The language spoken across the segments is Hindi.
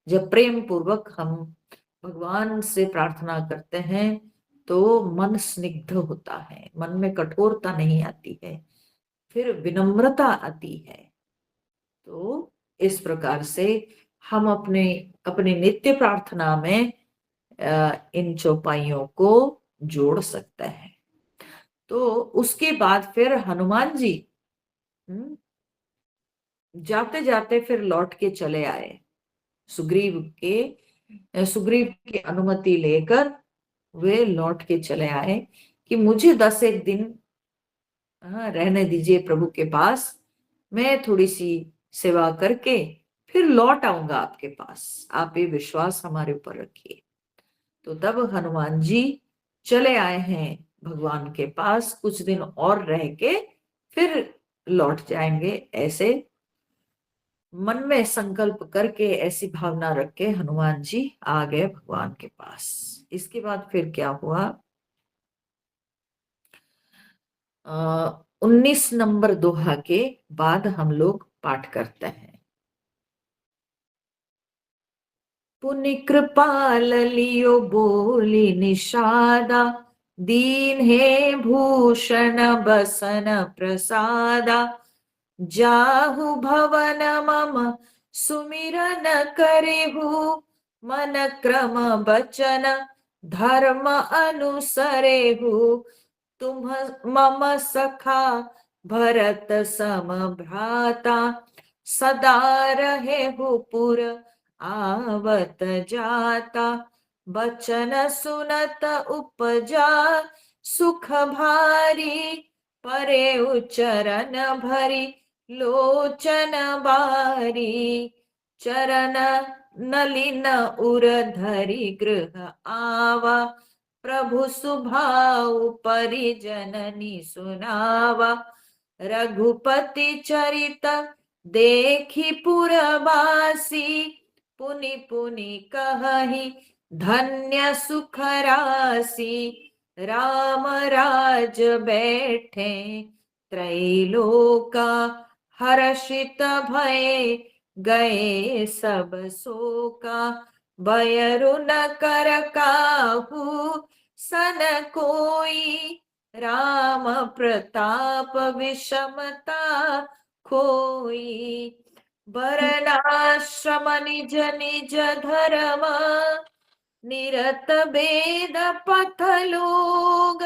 जब प्रेम पूर्वक हम भगवान से प्रार्थना करते हैं तो मन स्निग्ध होता है, मन में कठोरता नहीं आती है, फिर विनम्रता आती है। तो इस प्रकार से हम अपने अपने नित्य प्रार्थना में इन चौपाइयों को जोड़ सकते हैं। तो उसके बाद फिर हनुमान जी जाते जाते फिर लौट के चले आए, सुग्रीव की अनुमति लेकर वे लौट के चले आए कि मुझे 10 एक दिन रहने दीजिए प्रभु के पास, मैं थोड़ी सी सेवा करके फिर लौट आऊंगा आपके पास, आप ये विश्वास हमारे ऊपर रखिए। तो तब हनुमान जी चले आए हैं भगवान के पास, कुछ दिन और रह के फिर लौट जाएंगे, ऐसे मन में संकल्प करके, ऐसी भावना रख के हनुमान जी आ गए भगवान के पास। इसके बाद फिर क्या हुआ, 19 नंबर दोहा के बाद हम लोग पाठ करते हैं। पुनि कृपाल लियो बोली निषादा, दीन हे भूषण बसन प्रसादा, जाहु भवन मम सुमिरन करिहु, मन क्रम बचन धर्म अनुसरेहु, तुम मम सखा भरत सम भ्राता, सदा रहेहु पुर आवत जाता, बचन सुनत उपजा सुख भारी, परे उचरन भरी लोचन बारी, चरण नलिन उर धरि गृह आवा, प्रभु सुभाउ परिजननी सुनावा, रघुपति चरित देखी पुरवासी, पुनि पुनि कहहि धन्य सुख राशि, राम राज बैठे त्रैलोका, हर्षित भये गए सब शोका, बयरु न कर काहू सन कोई, राम प्रताप विषमता खोई, बरनाश्रम निज निज धर्म, निरत वेद पथ लोग,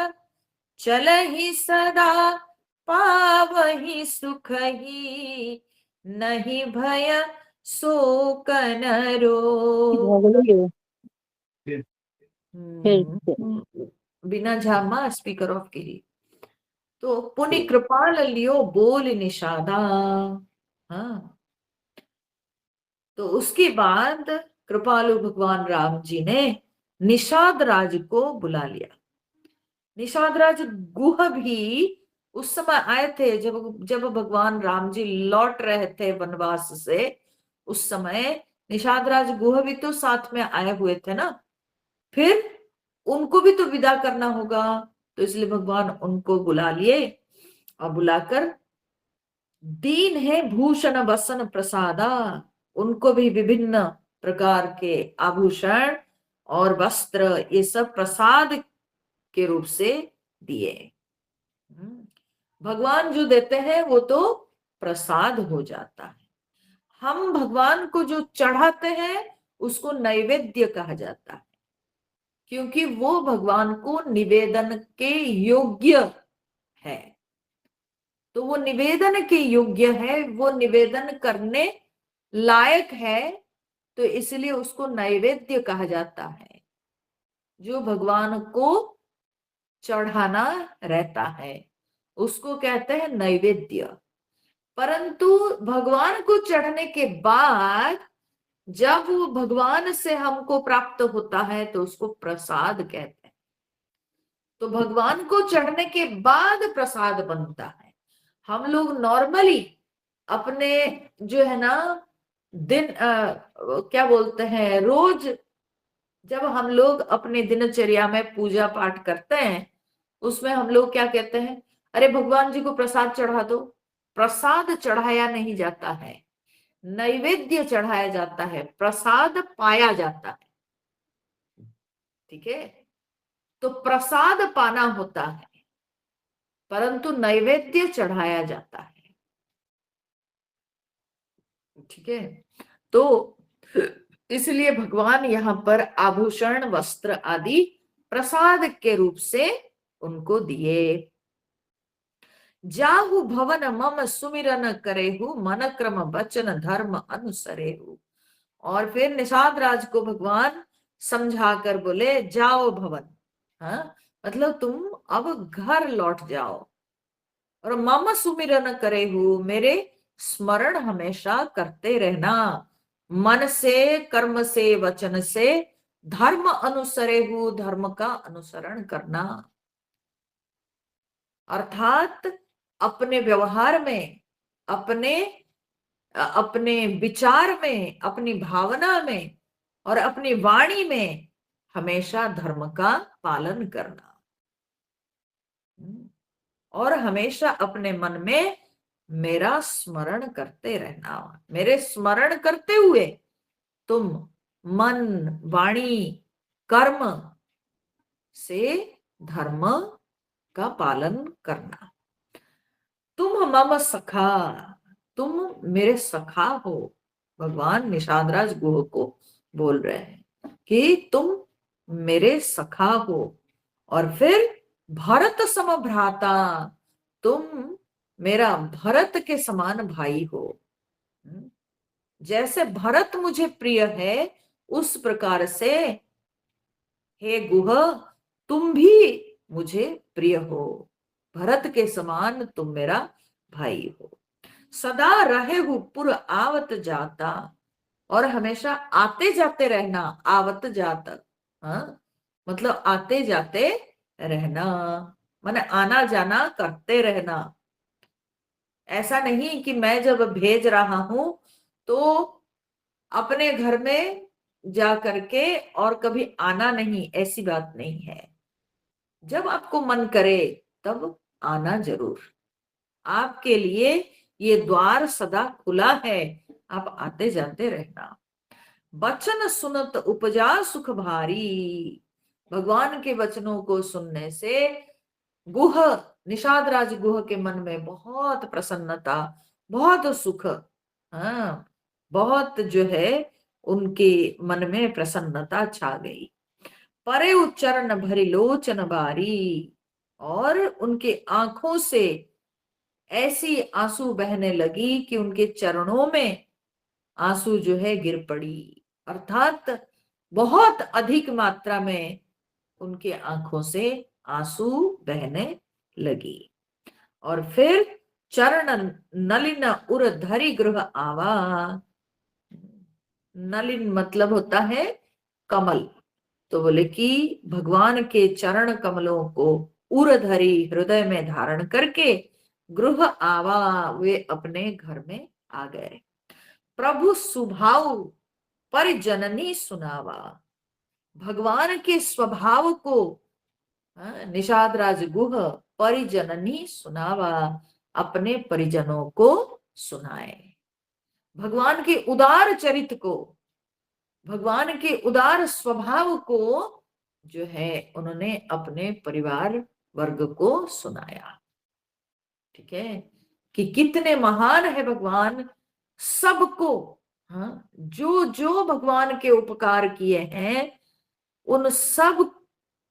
चलहि सदा पावहि सुख ही, नहीं भय शोक न रोग। बिना झामा स्पीकर ऑफ कीजिए। तो पुनि कृपाल लियो बोल निषादा। हाँ, तो उसके बाद कृपालु भगवान राम जी ने निषाद राज को बुला लिया। निषाद राज गुह भी उस समय आए थे जब जब भगवान राम जी लौट रहे थे वनवास से, उस समय निषाद राज गुह भी तो साथ में आए हुए थे ना, फिर उनको भी तो विदा करना होगा, तो इसलिए भगवान उनको बुला लिए और बुलाकर दीन है भूषण बसन प्रसादा, उनको भी विभिन्न प्रकार के आभूषण और वस्त्र ये सब प्रसाद के रूप से दिए। भगवान जो देते हैं वो तो प्रसाद हो जाता है, हम भगवान को जो चढ़ाते हैं उसको नैवेद्य कहा जाता है, क्योंकि वो भगवान को निवेदन के योग्य है। तो वो निवेदन के योग्य है, वो निवेदन करने लायक है, तो इसलिए उसको नैवेद्य कहा जाता है, जो भगवान को चढ़ाना रहता है उसको कहते हैं नैवेद्य। परंतु भगवान को चढ़ने के बाद जब वो भगवान से हमको प्राप्त होता है तो उसको प्रसाद कहते हैं। तो भगवान को चढ़ने के बाद प्रसाद बनता है। हम लोग नॉर्मली अपने जो है ना दिन क्या बोलते हैं, रोज जब हम लोग अपने दिनचर्या में पूजा पाठ करते हैं उसमें हम लोग क्या कहते हैं, अरे भगवान जी को प्रसाद चढ़ा दो। प्रसाद चढ़ाया नहीं जाता है, नैवेद्य चढ़ाया जाता है, प्रसाद पाया जाता है। ठीक है, तो प्रसाद पाना होता है, परंतु नैवेद्य चढ़ाया जाता है। ठीक है, तो इसलिए भगवान यहाँ पर आभूषण, वस्त्र आदि प्रसाद के रूप से उनको दिए। जाहु भवन मम सुमिरन करेहु, मन क्रम वचन धर्म अनुसरेहु। और फिर निषाद राज को भगवान समझा कर बोले, जाओ भवन, हाँ, मतलब तुम अब घर लौट जाओ, और मम सुमिरन करेहु, मेरे स्मरण हमेशा करते रहना, मन से, कर्म से, वचन से, धर्म अनुसरेहु, धर्म का अनुसरण करना। अर्थात अपने व्यवहार में, अपने अपने विचार में, अपनी भावना में और अपनी वाणी में हमेशा धर्म का पालन करना। और हमेशा अपने मन में मेरा स्मरण करते रहना। मेरे स्मरण करते हुए तुम मन, वाणी, कर्म से धर्म का पालन करना। तुम मम सखा, तुम मेरे सखा हो। भगवान निषादराज गुह को बोल रहे हैं कि तुम मेरे सखा हो। और फिर भरत सम भ्राता, तुम मेरा भरत के समान भाई हो। जैसे भरत मुझे प्रिय है, उस प्रकार से हे गुह, तुम भी मुझे प्रिय हो। भरत के समान तुम मेरा भाई हो। सदा रहे हु पुर आवत जाता, और हमेशा आते जाते रहना। आवत जात, हाँ, मतलब आते जाते रहना, माने आना जाना करते रहना। ऐसा नहीं कि मैं जब भेज रहा हूं तो अपने घर में जा करके और कभी आना नहीं, ऐसी बात नहीं है। जब आपको मन करे तब आना जरूर। आपके लिए ये द्वार सदा खुला है, आप आते जाते रहना। वचन सुनत उपजा सुख भारी, भगवान के वचनों को सुनने से गुह, निषाद राज गुह के मन में बहुत प्रसन्नता, बहुत सुख, हाँ, बहुत जो है उनके मन में प्रसन्नता छा गई। परे उच्चरण भरी लोचन बारी, और उनके आंखों से ऐसी आंसू बहने लगी कि उनके चरणों में आंसू जो है गिर पड़ी। अर्थात बहुत अधिक मात्रा में उनके आंखों से आंसू बहने लगी। और फिर चरण नलिन उर धरि गृह आवा। नलिन मतलब होता है कमल, तो बोले कि भगवान के चरण कमलों को उरधरी, हृदय में धारण करके गृह आवा, वे अपने घर में आ गए। प्रभु सुभाव पर जननी सुनावा, भगवान के स्वभाव को निषाद राज गुह परिजननी सुनावा, अपने परिजनों को सुनाए। भगवान के उदार चरित्र को, भगवान के उदार स्वभाव को जो है उन्होंने अपने परिवार वर्ग को सुनाया। ठीक है, कि कितने महान है भगवान, सबको, हाँ, जो जो भगवान के उपकार किए हैं उन सब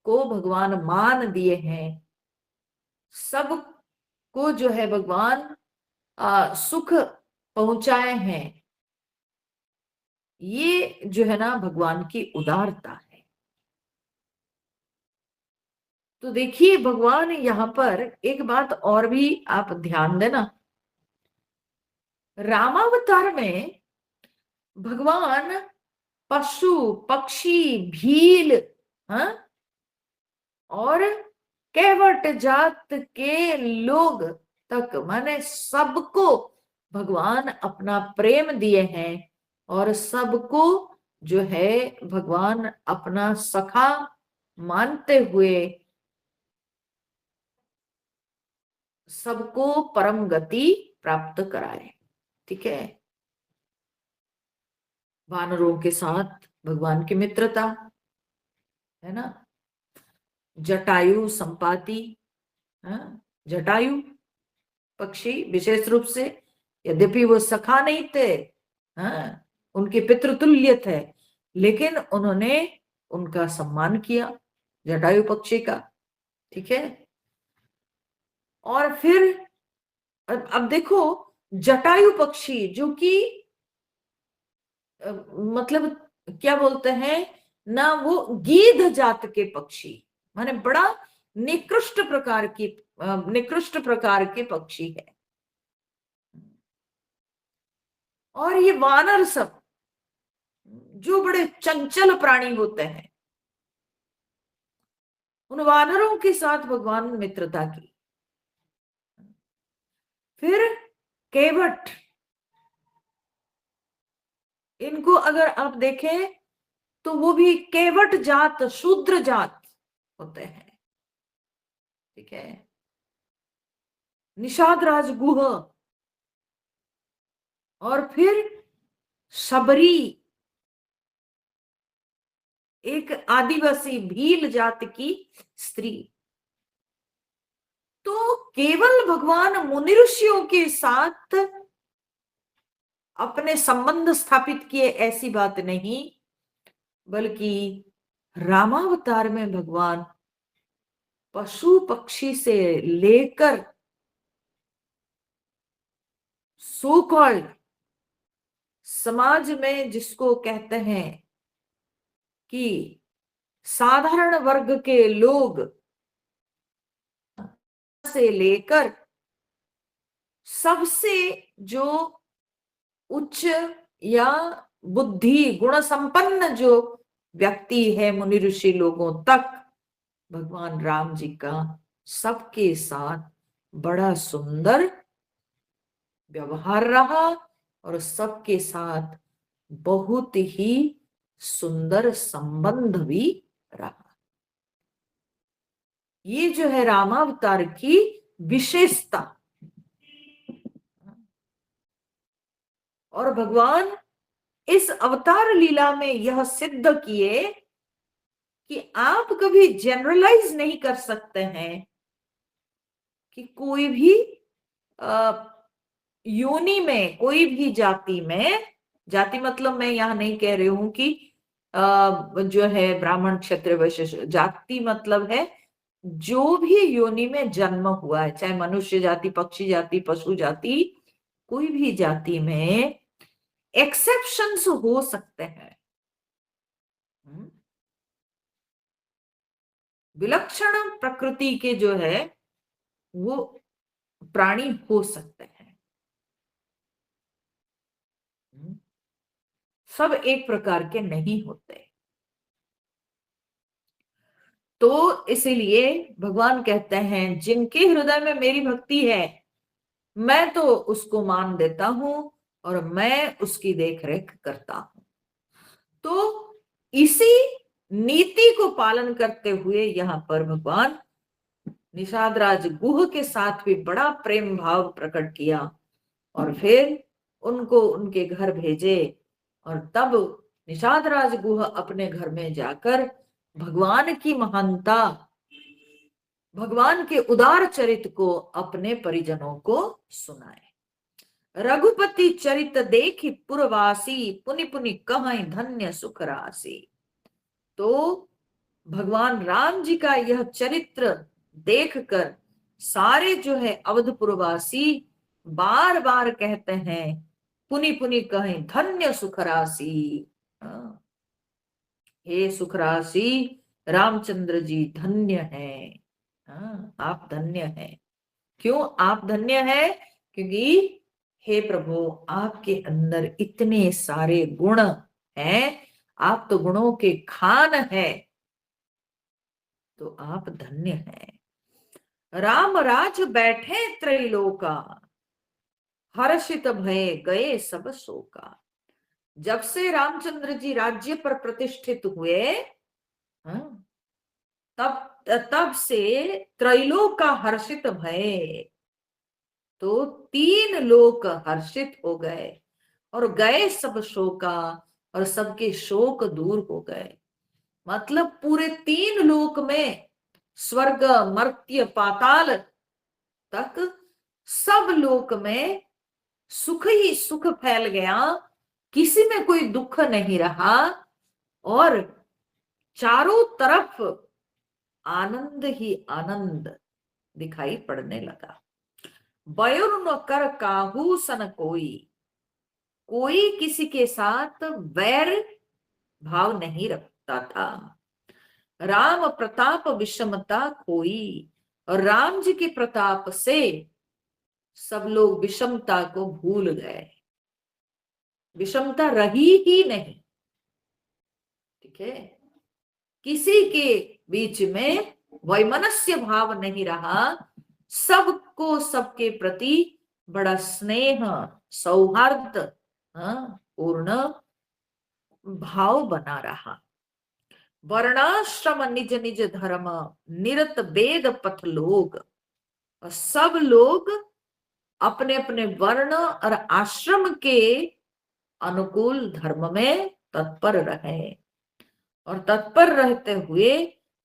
को भगवान मान दिए हैं। सब को जो है भगवान सुख पहुंचाए हैं। ये जो है ना भगवान की उदारता है। तो देखिए भगवान यहाँ पर एक बात और भी आप ध्यान देना, रामावतार में भगवान पशु, पक्षी, भील, हाँ, और केवट जात के लोग तक, माने सबको भगवान अपना प्रेम दिए हैं, और सबको जो है भगवान अपना सखा मानते हुए सबको परम गति प्राप्त कराए। ठीक है, वानरों के साथ भगवान की मित्रता है ना। जटायु संपाति, हाँ, जटायु पक्षी विशेष रूप से, यद्यपि वो सखा नहीं थे, हाँ, उनके पितृतुल्य थे, लेकिन उन्होंने उनका सम्मान किया जटायु पक्षी का। ठीक है। और फिर अब देखो, जटायु पक्षी जो कि मतलब क्या बोलते हैं ना, वो गीध जात के पक्षी, माने बड़ा निकृष्ट प्रकार की, निकृष्ट प्रकार के पक्षी है। और ये वानर सब जो बड़े चंचल प्राणी होते हैं, उन वानरों के साथ भगवान ने मित्रता की। फिर केवट, इनको अगर आप देखें तो वो भी केवट जात, शूद्र जात होते हैं। ठीक है। निषाद राज गुह, और फिर शबरी, एक आदिवासी भील जात की स्त्री। तो केवल भगवान मुनि ऋषियों के साथ अपने संबंध स्थापित किए ऐसी बात नहीं, बल्कि रामावतार में भगवान पशु पक्षी से लेकर सो कॉल्ड समाज में जिसको कहते हैं कि साधारण वर्ग के लोग से लेकर सबसे जो उच्च या बुद्धि गुण संपन्न जो व्यक्ति है मुनि ऋषि लोगों तक, भगवान राम जी का सबके साथ बड़ा सुंदर व्यवहार रहा, और सबके साथ बहुत ही सुंदर संबंध भी रहा। ये जो है रामावतार की विशेषता। और भगवान इस अवतार लीला में यह सिद्ध किए कि आप कभी जनरलाइज नहीं कर सकते हैं कि कोई भी योनि में, कोई भी जाति में, जाति मतलब मैं यहां नहीं कह रही हूं कि जो है ब्राह्मण क्षत्रिय वैश्य, जाति मतलब है जो भी योनि में जन्म हुआ है, चाहे मनुष्य जाति, पक्षी जाति, पशु जाति, कोई भी जाति में एक्सेप्शंस हो सकते हैं, विलक्षण प्रकृति के जो है वो प्राणी हो सकते हैं, सब एक प्रकार के नहीं होते। तो इसीलिए भगवान कहते हैं जिनके हृदय में मेरी भक्ति है, मैं तो उसको मान देता हूं और मैं उसकी देखरेख करता हूं। तो इसी नीति को पालन करते हुए यहाँ पर भगवान निषाद राज गुह के साथ भी बड़ा प्रेम भाव प्रकट किया, और फिर उनको उनके घर भेजे। और तब निषाद राज गुह अपने घर में जाकर भगवान की महानता, भगवान के उदार चरित्र को अपने परिजनों को सुनाए। रघुपति चरित देखि पुरवासी, पुनि पुनि कहीं धन्य सुख राशि। तो भगवान राम जी का यह चरित्र देखकर सारे जो है अवधपुरवासी बार बार कहते हैं, पुनि पुनि कहें धन्य सुख राशि। हे सुख राशि, रामचंद्र जी धन्य है। आप धन्य हैं। क्यों आप धन्य है? क्योंकि हे प्रभु आपके अंदर इतने सारे गुण हैं, आप तो गुणों के खान है, तो आप धन्य हैं। राम राज बैठे त्रैलोका, हर्षित भय गए सब शोका। जब से रामचंद्र जी राज्य पर प्रतिष्ठित हुए, तब तब से त्रैलोका हर्षित भय, तो तीन लोक हर्षित हो गए, और गए सब शोका, और सबके शोक दूर हो गए। मतलब पूरे 3 लोक में, स्वर्ग, मर्त्य, पाताल तक, सब लोक में सुख ही सुख फैल गया, किसी में कोई दुख नहीं रहा, और चारों तरफ आनंद ही आनंद दिखाई पड़ने लगा। वयुर्न कर काहू सन कोई, कोई किसी के साथ वैर भाव नहीं रखता था। राम प्रताप विषमता कोई, और राम जी के प्रताप से सब लोग विषमता को भूल गए, विषमता रही ही नहीं। ठीक है, किसी के बीच में वैमनस्य भाव नहीं रहा, सबको सबके प्रति बड़ा स्नेह, सौहार्द, पूर्ण भाव बना रहा। वर्णाश्रम निज निज धर्म, निरत वेद पथ लोग, और सब लोग अपने अपने वर्ण और आश्रम के अनुकूल धर्म में तत्पर रहे, और तत्पर रहते हुए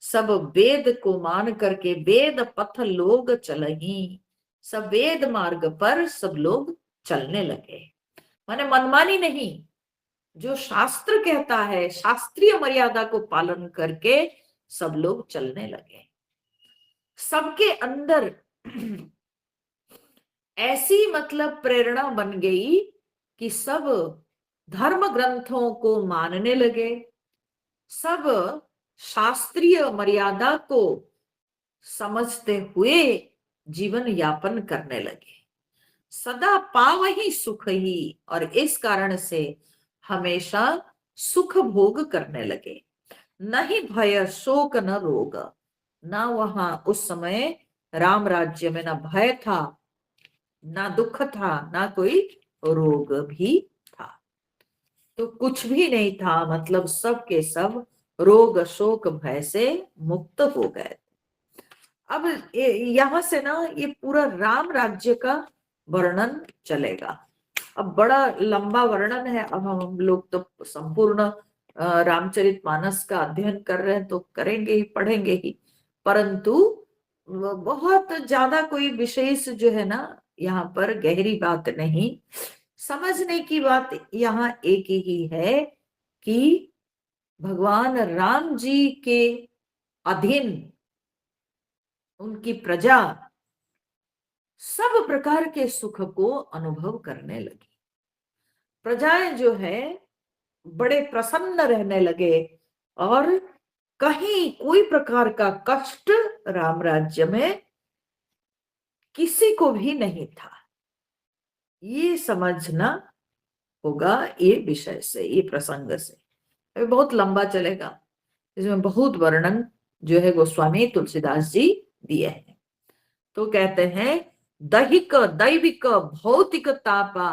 सब वेद को मान करके वेद पथ लोग चलही, सब वेद मार्ग पर सब लोग चलने लगे। माने मनमानी नहीं, जो शास्त्र कहता है, शास्त्रीय मर्यादा को पालन करके सब लोग चलने लगे। सबके अंदर ऐसी मतलब प्रेरणा बन गई कि सब धर्म ग्रंथों को मानने लगे, सब शास्त्रीय मर्यादा को समझते हुए जीवन यापन करने लगे। सदा पावहि सुख ही, और इस कारण से हमेशा सुख भोग करने लगे। नहीं भय शोक न रोग, ना वहां उस समय राम राज्य में ना भय था, ना दुख था, ना कोई रोग भी था। तो कुछ भी नहीं था, मतलब सब के सब रोग शोक भय से मुक्त हो गए। अब यहां से ना ये पूरा राम राज्य का वर्णन चलेगा। अब बड़ा लंबा वर्णन है, अब हम लोग तो संपूर्ण रामचरितमानस का अध्ययन कर रहे हैं तो करेंगे ही, पढ़ेंगे ही, परंतु बहुत ज्यादा कोई विशेष जो है ना यहाँ पर गहरी बात नहीं, समझने की बात यहाँ एक ही है कि भगवान राम जी के अधीन उनकी प्रजा सब प्रकार के सुख को अनुभव करने लगी। प्रजाएं जो है बड़े प्रसन्न रहने लगे, और कहीं कोई प्रकार का कष्ट राम राज्य में किसी को भी नहीं था। ये समझना होगा ये विषय से, ये प्रसंग से। बहुत लंबा चलेगा, इसमें बहुत वर्णन जो है गोस्वामी तुलसीदास जी दिए हैं। तो कहते हैं दैहिक दैविक भौतिक तापा,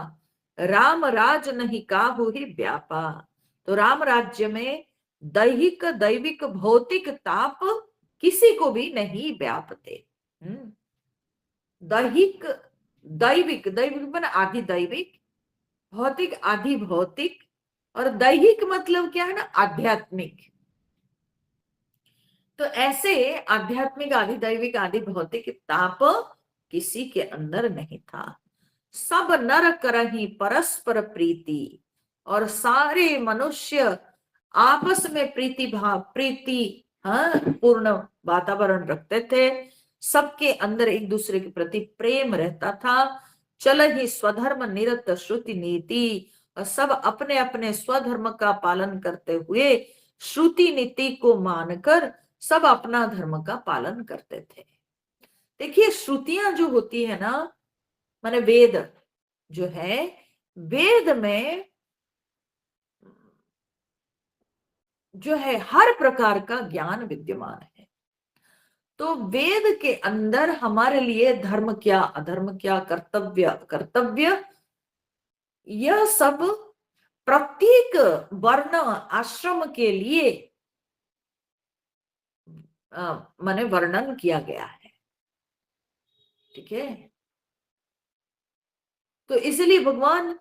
राम राज नहीं काहू ही व्यापा। तो राम राज्य में दैहिक दैविक भौतिक ताप किसी को भी नहीं व्यापते। दैहिक दैविक, दैविक माने आदि दैविक, भौतिक आदि भौतिक, और दैहिक मतलब क्या है ना, आध्यात्मिक। तो ऐसे आध्यात्मिक आदि दैविक आदि भौतिक ताप किसी के अंदर नहीं था। सब नर करही परस्पर प्रीति, और सारे मनुष्य आपस में प्रीति भाव, प्रीति पूर्ण वातावरण रखते थे, सबके अंदर एक दूसरे के प्रति प्रेम रहता था। चल ही स्वधर्म निरत श्रुति नीति, और सब अपने अपने स्वधर्म का पालन करते हुए श्रुति नीति को मानकर सब अपना धर्म का पालन करते थे। देखिए श्रुतियां जो होती है ना, माने वेद जो है, वेद में जो है हर प्रकार का ज्ञान विद्यमान है। तो वेद के अंदर हमारे लिए धर्म क्या, अधर्म क्या, कर्तव्य कर्तव्य, यह सब प्रत्येक वर्ण आश्रम के लिए माने वर्णन किया गया है। ठीक है, तो इसलिए भगवान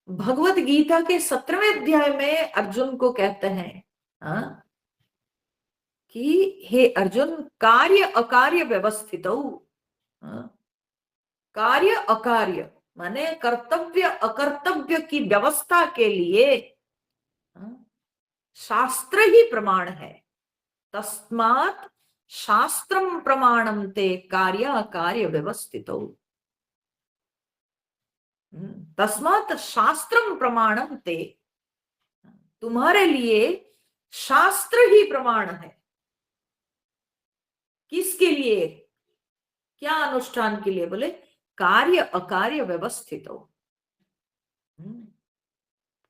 भगवत गीता के 17वें अध्याय में अर्जुन को कहते हैं, हाँ, कि हे अर्जुन, कार्य अकार्य व्यवस्थित, कार्य अकार्य माने कर्तव्य अकर्तव्य की व्यवस्था के लिए शास्त्र ही प्रमाण है। तस्मात् शास्त्रम प्रमाणम ते कार्य अकार्य व्यवस्थित। तस्मात् शास्त्रम प्रमाणम ते, तुम्हारे लिए शास्त्र ही प्रमाण है। किसके लिए? क्या अनुष्ठान के लिए? बोले कार्य अकार्य व्यवस्थित हो।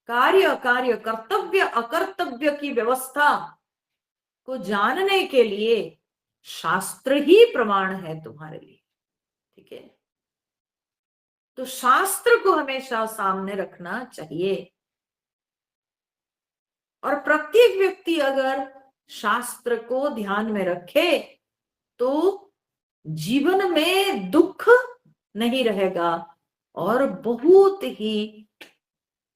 कार्य अकार्य कर्तव्य अकर्तव्य की व्यवस्था को जानने के लिए शास्त्र ही प्रमाण है तुम्हारे लिए। ठीक है, तो शास्त्र को हमेशा सामने रखना चाहिए। और प्रत्येक व्यक्ति अगर शास्त्र को ध्यान में रखे तो जीवन में दुख नहीं रहेगा और बहुत ही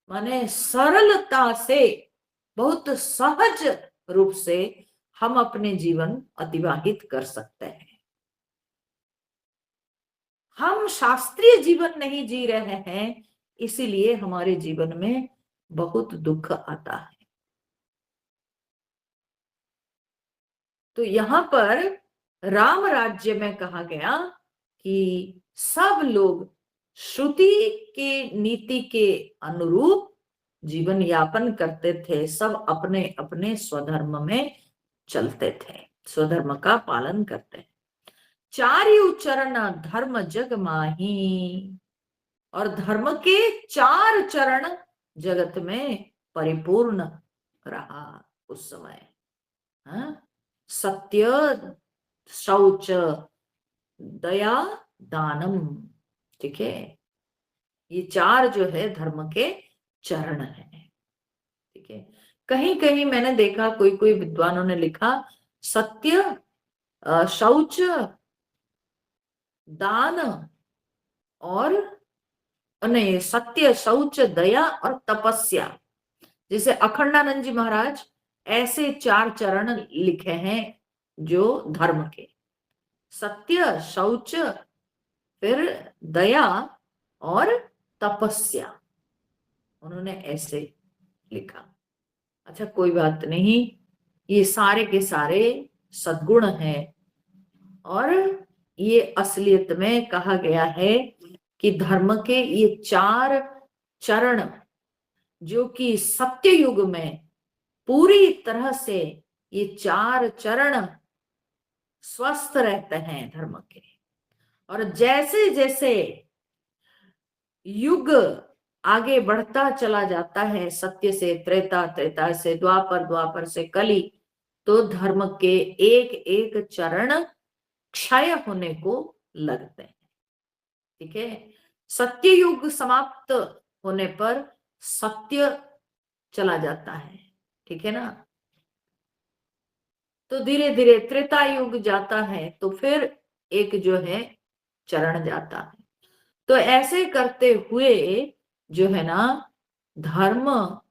माने सरलता से, बहुत सहज रूप से हम अपने जीवन अतिबाहित कर सकते हैं। हम शास्त्रीय जीवन नहीं जी रहे हैं, इसीलिए हमारे जीवन में बहुत दुख आता है। तो यहां पर राम राज्य में कहा गया कि सब लोग श्रुति के नीति के अनुरूप जीवन यापन करते थे, सब अपने अपने स्वधर्म में चलते थे, स्वधर्म का पालन करते। चारयु चरण धर्म जग माही, और धर्म के 4 चरण जगत में परिपूर्ण रहा उस समय। हाँ? सत्य, शौच, दया, दानम। ठीक है, ये 4 जो है धर्म के चरण है। ठीक है, कहीं कहीं मैंने देखा कोई कोई विद्वानों ने लिखा सत्य, शौच, दान और नहीं, सत्य, शौच, दया और तपस्या। जैसे अखंडानंद जी महाराज ऐसे 4 चरण लिखे हैं जो धर्म के, सत्य, शौच, फिर दया और तपस्या, उन्होंने ऐसे लिखा। अच्छा, कोई बात नहीं, ये सारे के सारे सद्गुण हैं। और ये असलियत में कहा गया है कि धर्म के ये 4 चरण जो कि सत्य युग में पूरी तरह से ये 4 चरण स्वस्थ रहते हैं धर्म के। और जैसे जैसे युग आगे बढ़ता चला जाता है, सत्य से त्रेता, त्रेता से द्वापर, द्वापर से कली, तो धर्म के एक एक चरण क्षय होने को लगते हैं। ठीक है, सत्य युग समाप्त होने पर सत्य चला जाता है। ठीक है ना, तो धीरे धीरे त्रेता युग जाता है, तो फिर एक जो है चरण जाता है। तो ऐसे करते हुए जो है ना, धर्म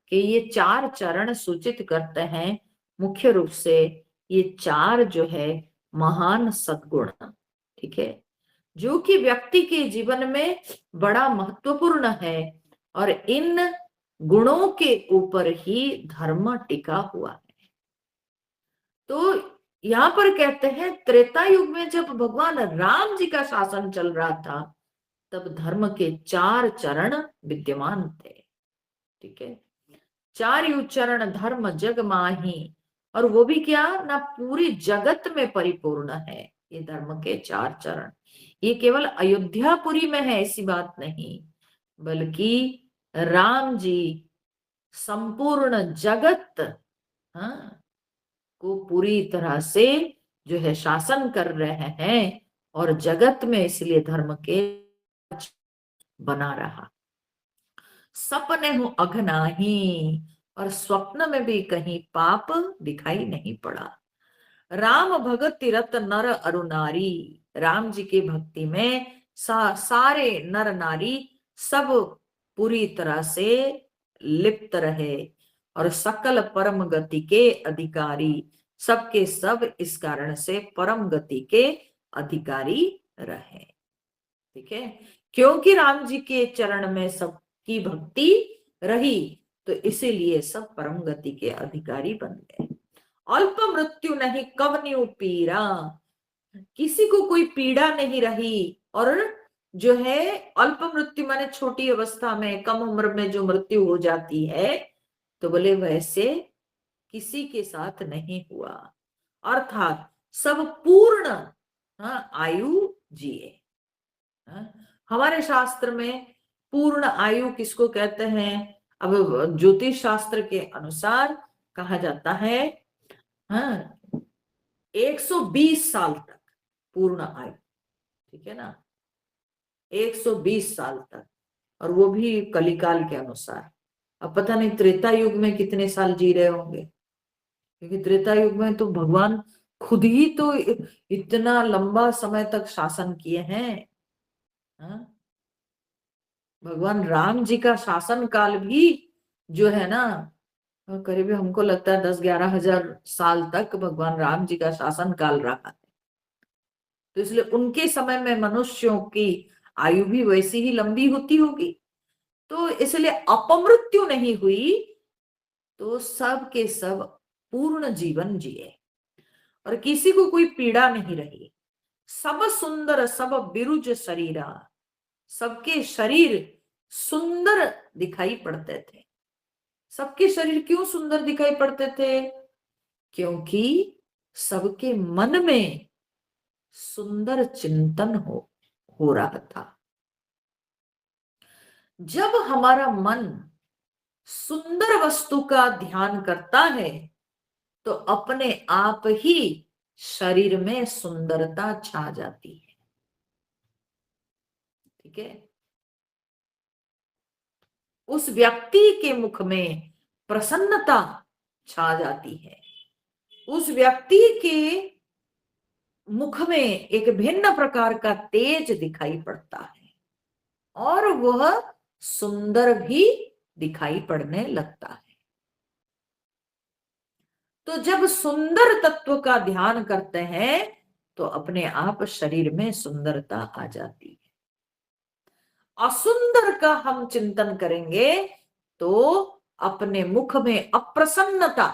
के ये 4 चरण सूचित करते हैं मुख्य रूप से ये 4 जो है महान सद्गुण। ठीक है, जो कि व्यक्ति के जीवन में बड़ा महत्वपूर्ण है, और इन गुणों के ऊपर ही धर्म टिका हुआ है। तो यहाँ पर कहते हैं त्रेता युग में जब भगवान राम जी का शासन चल रहा था, तब धर्म के 4 चरण विद्यमान थे। ठीक है, 4 चरण धर्म जग माही, और वो भी क्या ना, पूरी जगत में परिपूर्ण है ये धर्म के 4 चरण। ये केवल अयोध्यापुरी में है ऐसी बात नहीं, बल्कि राम जी संपूर्ण जगत, हाँ, को पूरी तरह से जो है शासन कर रहे हैं, और जगत में इसलिए धर्म के बना रहा। सपने हूं अघनाही, और स्वप्न में भी कहीं पाप दिखाई नहीं पड़ा। राम भगत तीरथ नर अरु नारी, राम जी की भक्ति में सारे नर नारी सब पूरी तरह से लिप्त रहे और सकल परम गति के अधिकारी, सबके सब इस कारण से परम गति के अधिकारी रहे। ठीक है, क्योंकि राम जी के चरण में सबकी भक्ति रही तो इसीलिए सब परम गति के अधिकारी बन गए। अल्प मृत्यु नहीं कवन्यु पीड़ा, किसी को कोई पीड़ा नहीं रही। और जो है अल्प मृत्यु माने छोटी अवस्था में, कम उम्र में जो मृत्यु हो जाती है, तो बोले वैसे किसी के साथ नहीं हुआ, अर्थात सब पूर्ण आयु जिए। हमारे शास्त्र में पूर्ण आयु किसको कहते हैं? अब ज्योतिष शास्त्र के अनुसार कहा जाता है 120 साल तक पूर्ण आयु। ठीक है ना, 120 साल तक, और वो भी कलिकाल के अनुसार। अब पता नहीं त्रेता युग में कितने साल जी रहे होंगे, क्योंकि त्रेता युग में तो भगवान खुद ही तो इतना लंबा समय तक शासन किए हैं। भगवान राम जी का शासन काल भी जो है ना, करीब हमको लगता है 10-11 हजार साल तक भगवान राम जी का शासन काल रहा है। तो इसलिए उनके समय में मनुष्यों की आयु भी वैसी ही लंबी होती होगी, तो इसलिए अपमृत्यु नहीं हुई, तो सब के सब पूर्ण जीवन जिए और किसी को कोई पीड़ा नहीं रही। सब सुंदर सब बिरुज शरीरा, सबके शरीर सुंदर दिखाई पड़ते थे। सबके शरीर क्यों सुंदर दिखाई पड़ते थे? क्योंकि सबके मन में सुंदर चिंतन हो रहा था। जब हमारा मन सुंदर वस्तु का ध्यान करता है तो अपने आप ही शरीर में सुंदरता छा जाती है। ठीक है, उस व्यक्ति के मुख में प्रसन्नता छा जाती है, उस व्यक्ति के मुख में एक भिन्न प्रकार का तेज दिखाई पड़ता है और वह सुंदर भी दिखाई पड़ने लगता है। तो जब सुंदर तत्व का ध्यान करते हैं तो अपने आप शरीर में सुंदरता आ जाती है। असुंदर का हम चिंतन करेंगे तो अपने मुख में अप्रसन्नता,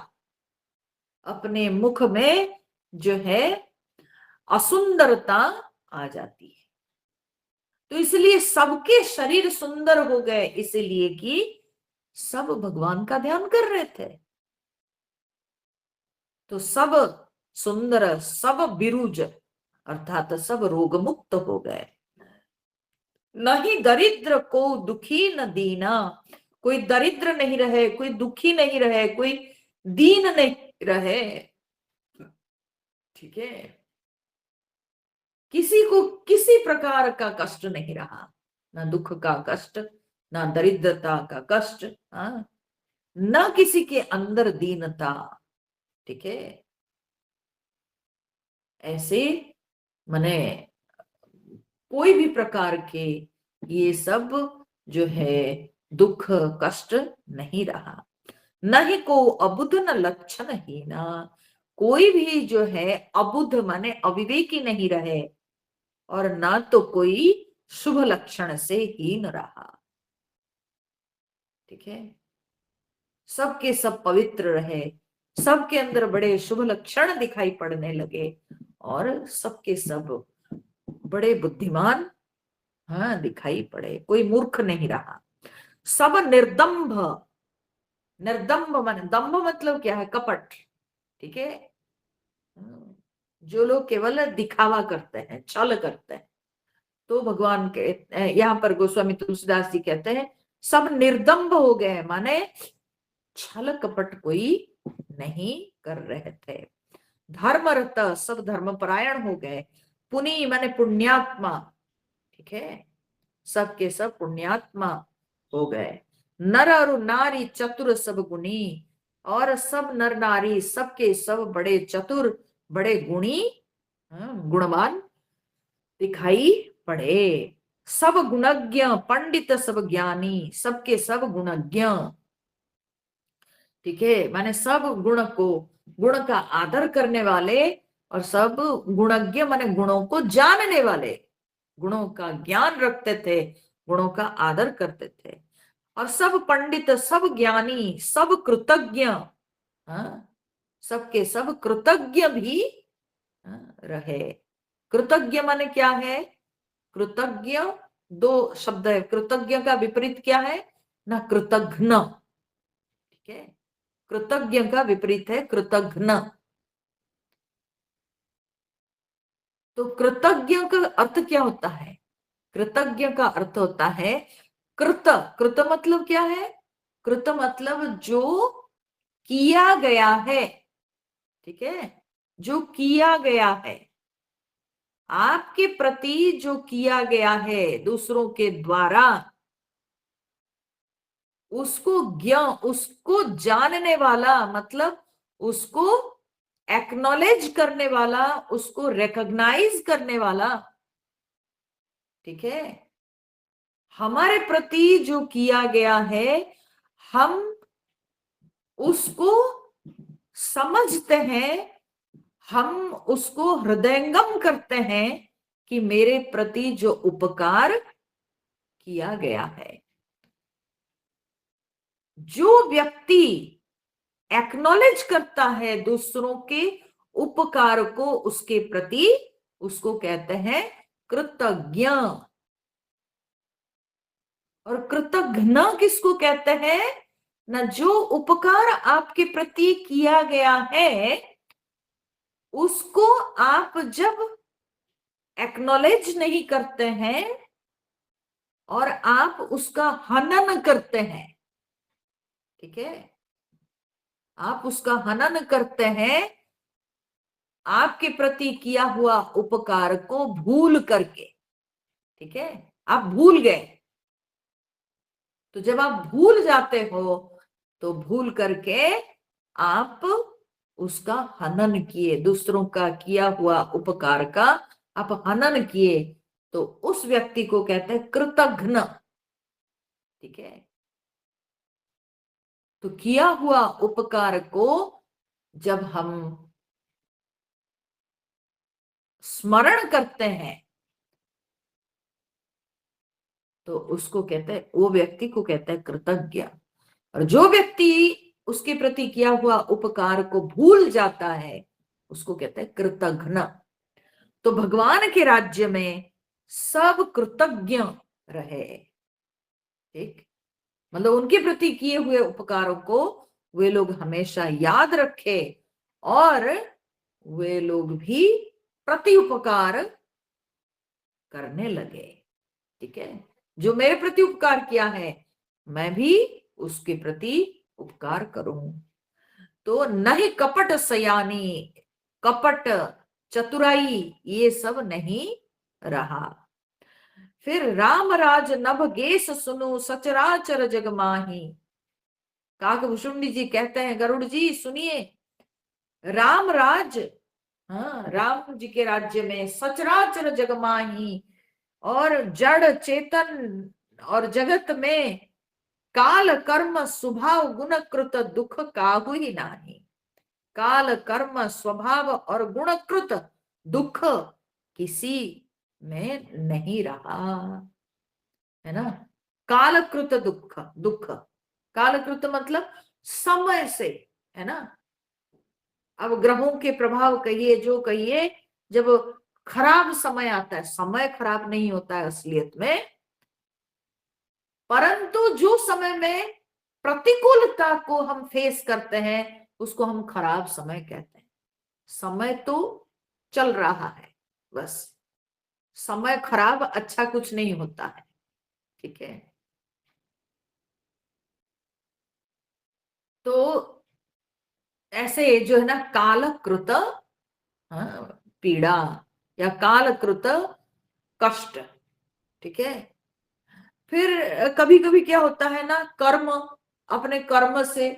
अपने मुख में जो है असुंदरता आ जाती है। तो इसलिए सबके शरीर सुंदर हो गए, इसलिए कि सब भगवान का ध्यान कर रहे थे। तो सब सुंदर सब बिरुज अर्थात सब रोग मुक्त हो गए। नहीं दरिद्र को दुखी न दीना, कोई दरिद्र नहीं रहे, कोई दुखी नहीं रहे, कोई दीन नहीं रहे। ठीक है, किसी को किसी प्रकार का कष्ट नहीं रहा, ना दुख का कष्ट, ना दरिद्रता का कष्ट, ना किसी के अंदर दीनता। ठीक है, ऐसे मने कोई भी प्रकार के ये सब जो है दुख कष्ट नहीं रहा। नहीं को अबुध न लक्षण ही ना, कोई भी जो है अबुध माने अविवेकी नहीं रहे और ना तो कोई शुभ लक्षण से हीन रहा। ठीक है, सबके सब पवित्र रहे, सबके अंदर बड़े शुभ लक्षण दिखाई पड़ने लगे और सबके सब बड़े बुद्धिमान दिखाई पड़े, कोई मूर्ख नहीं रहा। सब निर्दंभ, निर्दंभ माने दंभ मतलब क्या है? कपट। ठीक है, जो लोग केवल दिखावा करते हैं, छल करते हैं, तो भगवान के यहाँ पर गोस्वामी तुलसीदास जी कहते हैं सब निर्दंभ हो गए, माने छल कपट कोई नहीं कर रहे थे। धर्मरत सब धर्मपरायण हो गए। पुनि माने पुण्यात्मा। ठीक है, सबके सब पुण्यात्मा हो गए। नर और नारी चतुर सब गुणी, और सब नर नारी सबके सब बड़े चतुर बड़े गुणी गुणवान दिखाई पड़े। सब गुणज्ञ, पंडित सब ज्ञानी, सबके सब गुणज्ञ। ठीक है, माने सब गुण का आदर करने वाले, और सब गुणज्ञ माने गुणों को जानने वाले, गुणों का ज्ञान रखते थे, गुणों का आदर करते थे। और सब पंडित, सब ज्ञानी, सब कृतज्ञ, हाँ, सबके सब कृतज्ञ भी रहे। कृतज्ञ माने क्या है? कृतज्ञ दो शब्द है। कृतज्ञ का विपरीत क्या है? ना कृतघ्न। ठीक है, कृतज्ञ का विपरीत है कृतघ्न। तो कृतज्ञ का अर्थ क्या होता है? कृतज्ञ का अर्थ होता है कृत। कृत मतलब क्या है? कृत मतलब जो किया गया है। ठीक है, जो किया गया है, आपके प्रति जो किया गया है दूसरों के द्वारा, उसको उसको जानने वाला, मतलब उसको एक्नॉलेज करने वाला, उसको रिकॉग्नाइज करने वाला। ठीक है, हमारे प्रति जो किया गया है, हम उसको समझते हैं, हम उसको हृदयंगम करते हैं कि मेरे प्रति जो उपकार किया गया है। जो व्यक्ति एक्नॉलेज करता है दूसरों के उपकार को उसके प्रति, उसको कहते हैं कृतज्ञ। और कृतघ्न किसको कहते हैं? ना, जो उपकार आपके प्रति किया गया है, उसको आप जब एक्नॉलेज नहीं करते हैं और आप उसका हनन करते हैं। ठीक है, आप उसका हनन करते हैं, आपके प्रति किया हुआ उपकार को भूल करके। ठीक है, आप भूल गए, तो जब आप भूल जाते हो, तो भूल करके आप उसका हनन किए, दूसरों का किया हुआ उपकार का आप हनन किए, तो उस व्यक्ति को कहते हैं कृतघ्न। ठीक है, तो किया हुआ उपकार को जब हम स्मरण करते हैं, तो उसको कहते हैं, वो व्यक्ति को कहते हैं कृतज्ञ। और जो व्यक्ति उसके प्रति किया हुआ उपकार को भूल जाता है, उसको कहते हैं कृतघ्न। तो भगवान के राज्य में सब कृतज्ञ रहे। ठीक, मतलब उनके प्रति किए हुए उपकारों को वे लोग हमेशा याद रखे, और वे लोग भी प्रति उपकार करने लगे। ठीक है, जो मेरे प्रति उपकार किया है, मैं भी उसके प्रति उपकार करूं। तो नहीं कपट सयानी, कपट, चतुराई, ये सब नहीं रहा। फिर राम राज नभ गेस सुनु, सचराचर जग माही। काकभूषुंडी जी कहते हैं, गरुड़ जी सुनिए, राम राज, हाँ, राम जी के राज्य में सचराचर जग माही, और जड़ चेतन और जगत में काल कर्म स्वभाव गुण कृत दुख काहू ही नाही। काल कर्म स्वभाव और गुणकृत दुख किसी में नहीं रहा, है ना। कालकृत दुख, दुख, कालकृत मतलब समय से, है ना। अब ग्रहों के प्रभाव कहिए, जो कहिए, जब खराब समय आता है, समय खराब नहीं होता है असलियत में, परंतु जो समय में प्रतिकूलता को हम फेस करते हैं, उसको हम खराब समय कहते हैं। समय तो चल रहा है, बस समय खराब अच्छा कुछ नहीं होता है। ठीक है, तो ऐसे जो है ना, कालकृत, हाँ, पीड़ा या कालकृत कष्ट। ठीक है, फिर कभी कभी क्या होता है ना, कर्म, अपने कर्म से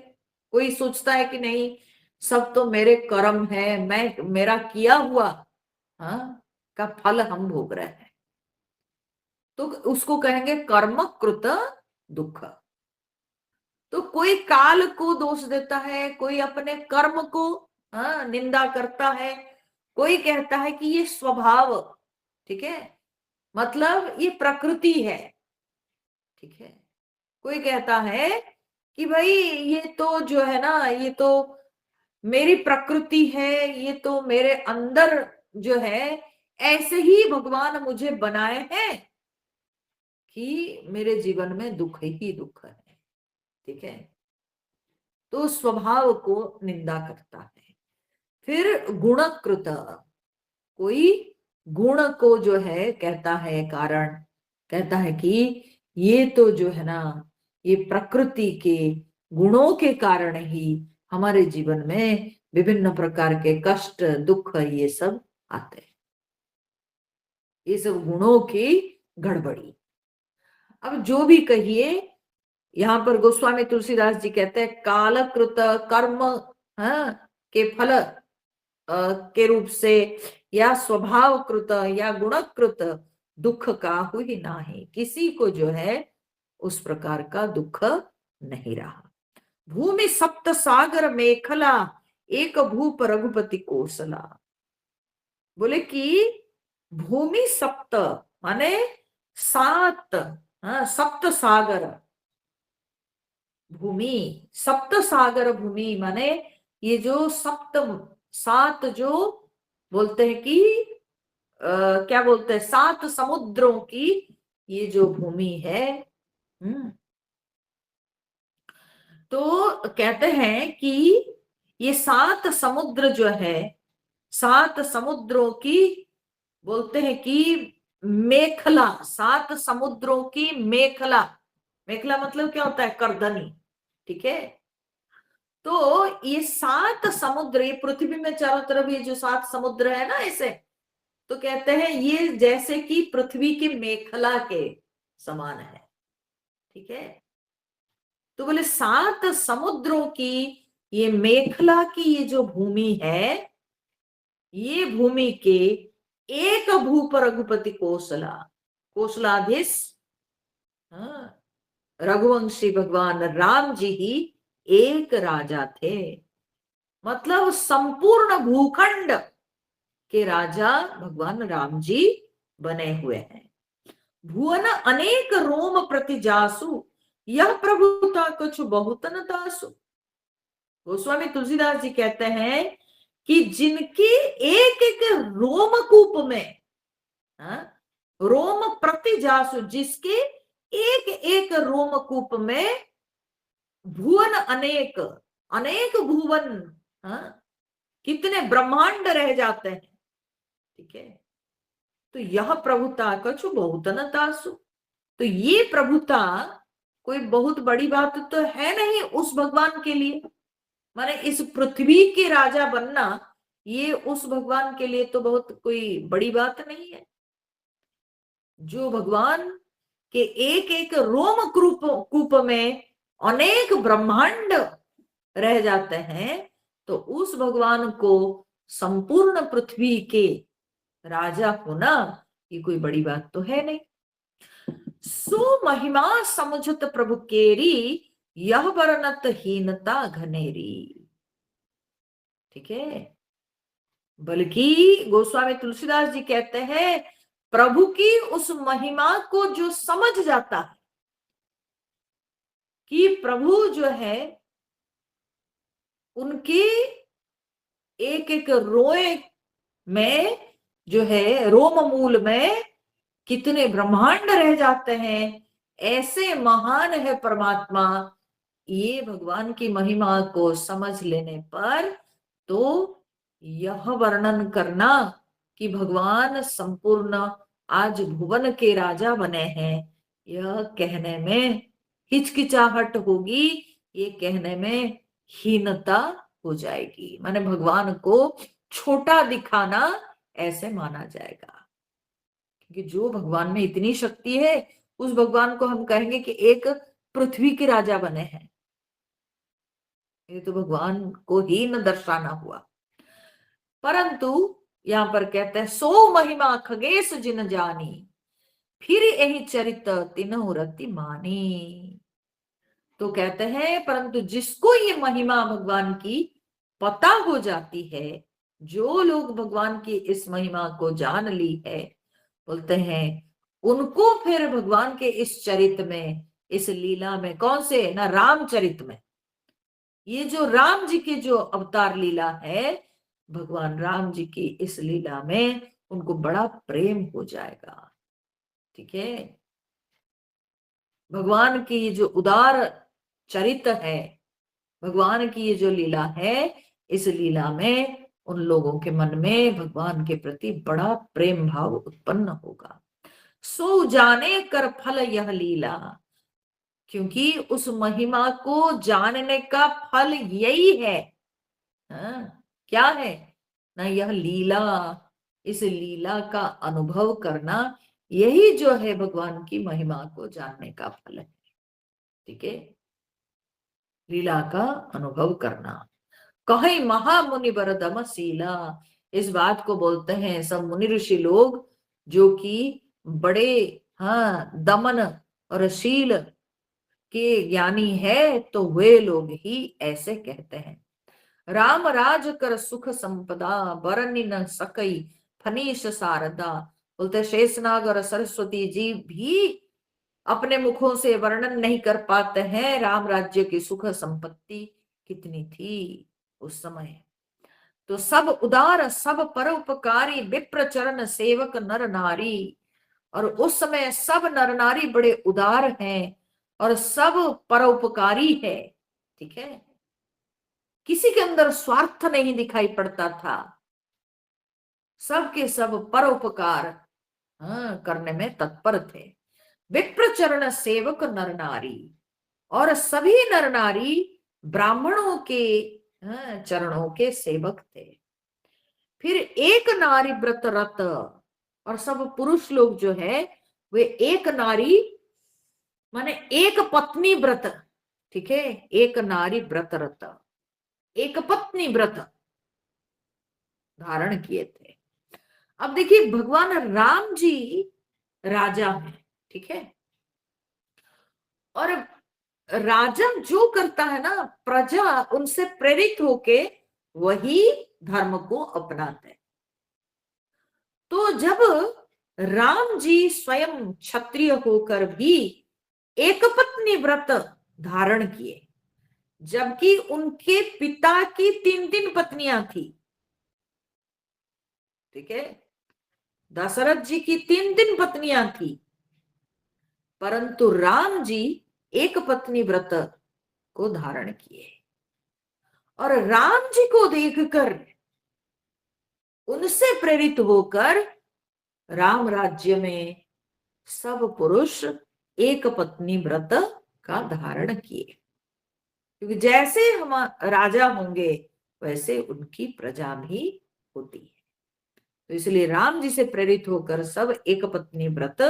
कोई सोचता है कि नहीं, सब तो मेरे कर्म है, मैं मेरा किया हुआ, हाँ, का फल हम भोग रहे हैं। तो उसको कहेंगे कर्मकृत दुख। तो कोई काल को दोष देता है, कोई अपने कर्म को निंदा करता है, कोई कहता है कि ये स्वभाव, ठीक है, मतलब ये प्रकृति है, ठीक है। कोई कहता है कि भाई ये तो जो है ना, ये तो मेरी प्रकृति है, ये तो मेरे अंदर जो है, ऐसे ही भगवान मुझे बनाए हैं कि मेरे जीवन में दुख ही दुख है, ठीक है। तो स्वभाव को निंदा करता है। फिर गुणकृत, कोई गुण को जो है कहता है कारण, कहता है कि ये तो जो है ना, ये प्रकृति के गुणों के कारण ही हमारे जीवन में विभिन्न प्रकार के कष्ट दुख ये सब आते हैं, ये सब गुणों की गड़बड़ी। अब जो भी कहिए, यहाँ पर गोस्वामी तुलसीदास जी कहते हैं कालकृत कर्म के फल के रूप से या स्वभावकृत या गुणकृत दुख का हुई नाही, किसी को जो है उस प्रकार का दुख नहीं रहा। भूमि सप्त सागर मेखला एक भूप रघुपति कोसला। बोले कि भूमि सप्त माने सात, सप्त सागर भूमि, सप्त सागर भूमि माने ये जो सप्त सात जो बोलते हैं कि क्या बोलते हैं, सात समुद्रों की ये जो भूमि है। तो कहते हैं कि ये सात समुद्र जो है, सात समुद्रों की बोलते हैं कि मेखला, सात समुद्रों की मेखला, मेखला मतलब क्या होता है, करदनी, ठीक है। तो ये सात समुद्र, ये पृथ्वी में चारों तरफ ये जो सात समुद्र है ना ऐसे, तो कहते हैं ये जैसे कि पृथ्वी की मेखला के समान है, ठीक है। तो बोले सात समुद्रों की ये मेखला की ये जो भूमि है, ये भूमि के एक भूप रघुपति कोसला, कोसलाधीश रघुवंशी भगवान राम जी ही एक राजा थे, मतलब संपूर्ण भूखंड के राजा भगवान राम जी बने हुए हैं। भुवन अनेक रोम प्रति जासु, यह प्रभुता कुछ बहुत न दासु। गोस्वामी तुलसीदास जी कहते हैं कि जिनके एक एक रोमकूप में, रोम प्रति जासु, जिसके एक एक रोमकूप में भुवन अनेक, अनेक भुवन, कितने ब्रह्मांड रह जाते हैं, ठीक है। तो यह प्रभुता कछु बहुत न दासु, तो ये प्रभुता कोई बहुत बड़ी बात तो है नहीं उस भगवान के लिए, माने इस पृथ्वी के राजा बनना ये उस भगवान के लिए तो बहुत कोई बड़ी बात नहीं है। जो भगवान के एक एक रोम कूप में अनेक ब्रह्मांड रह जाते हैं, तो उस भगवान को संपूर्ण पृथ्वी के राजा होना ये कोई बड़ी बात तो है नहीं। सो महिमा समुझत प्रभु केरी, यह वर्णत हीनता घनेरी, ठीक है। बल्कि गोस्वामी तुलसीदास जी कहते हैं प्रभु की उस महिमा को जो समझ जाता है कि प्रभु जो है उनके एक एक रोए में जो है, रोम मूल में कितने ब्रह्मांड रह जाते हैं, ऐसे महान है परमात्मा। ये भगवान की महिमा को समझ लेने पर तो यह वर्णन करना कि भगवान संपूर्ण आज भुवन के राजा बने हैं, यह कहने में हिचकिचाहट होगी, ये कहने में हीनता हो जाएगी, माने भगवान को छोटा दिखाना ऐसे माना जाएगा। क्योंकि जो भगवान में इतनी शक्ति है, उस भगवान को हम कहेंगे कि एक पृथ्वी के राजा बने हैं, ये तो भगवान को ही न दर्शाना हुआ। परंतु यहां पर कहते हैं सो महिमा खगेश जिन जानी, फिर यही चरित तीनों रति मानी। तो कहते हैं परंतु जिसको ये महिमा भगवान की पता हो जाती है, जो लोग भगवान की इस महिमा को जान ली है, बोलते हैं उनको फिर भगवान के इस चरित में, इस लीला में, कौन से ना रामचरित में, ये जो राम जी की जो अवतार लीला है, भगवान राम जी की इस लीला में उनको बड़ा प्रेम हो जाएगा। ठीक है, भगवान की ये जो उदार चरित्र है, भगवान की ये जो लीला है, इस लीला में उन लोगों के मन में भगवान के प्रति बड़ा प्रेम भाव उत्पन्न होगा। सो जाने कर फल यह लीला, क्योंकि उस महिमा को जानने का फल यही है। हाँ, क्या है ना, यह लीला, इस लीला का अनुभव करना, यही जो है भगवान की महिमा को जानने का फल है। ठीक है, लीला का अनुभव करना। कहे महामुनि बरदम शीला, इस बात को बोलते हैं सब मुनि ऋषि लोग जो कि बड़े, हाँ, दमन और शील के ज्ञानी है, तो वे लोग ही ऐसे कहते हैं। राम राज कर सुख संपदा, बरनी न सकई फनीश शारदा। बोलते शेषनाग और सरस्वती जी भी अपने मुखों से वर्णन नहीं कर पाते हैं राम राज्य की सुख संपत्ति कितनी थी उस समय। तो सब उदार, सब परोपकारी, विप्र चरण सेवक नर नारी, और उस समय सब नर नारी बड़े उदार हैं और सब परोपकारी है। ठीक है, किसी के अंदर स्वार्थ नहीं दिखाई पड़ता था, सबके सब परोपकार, हाँ, करने में तत्पर थे। विप्र चरण सेवक नर नारी, और सभी नर नारी ब्राह्मणों के, हाँ, चरणों के सेवक थे। फिर एक नारी व्रत रत, और सब पुरुष लोग जो है वे एक नारी माने एक पत्नी व्रत, ठीक है, एक नारी व्रत रत, एक पत्नी व्रत धारण किए थे। अब देखिए भगवान राम जी राजा हैं, ठीक है, और राजा जो करता है ना, प्रजा उनसे प्रेरित होके वही धर्म को अपनाते हैं। तो जब राम जी स्वयं क्षत्रिय होकर भी एक पत्नी व्रत धारण किए, जबकि उनके पिता की 3 3 पत्नियां थी। ठीक है, दशरथ जी की 3 3 पत्नियां थी, परंतु राम जी एक पत्नी व्रत को धारण किए, और राम जी को देखकर उनसे प्रेरित होकर राम राज्य में सब पुरुष एक पत्नी व्रत का धारण किए, क्योंकि जैसे हम राजा होंगे वैसे उनकी प्रजा भी होती है। तो इसलिए राम जी से प्रेरित होकर सब एक पत्नी व्रत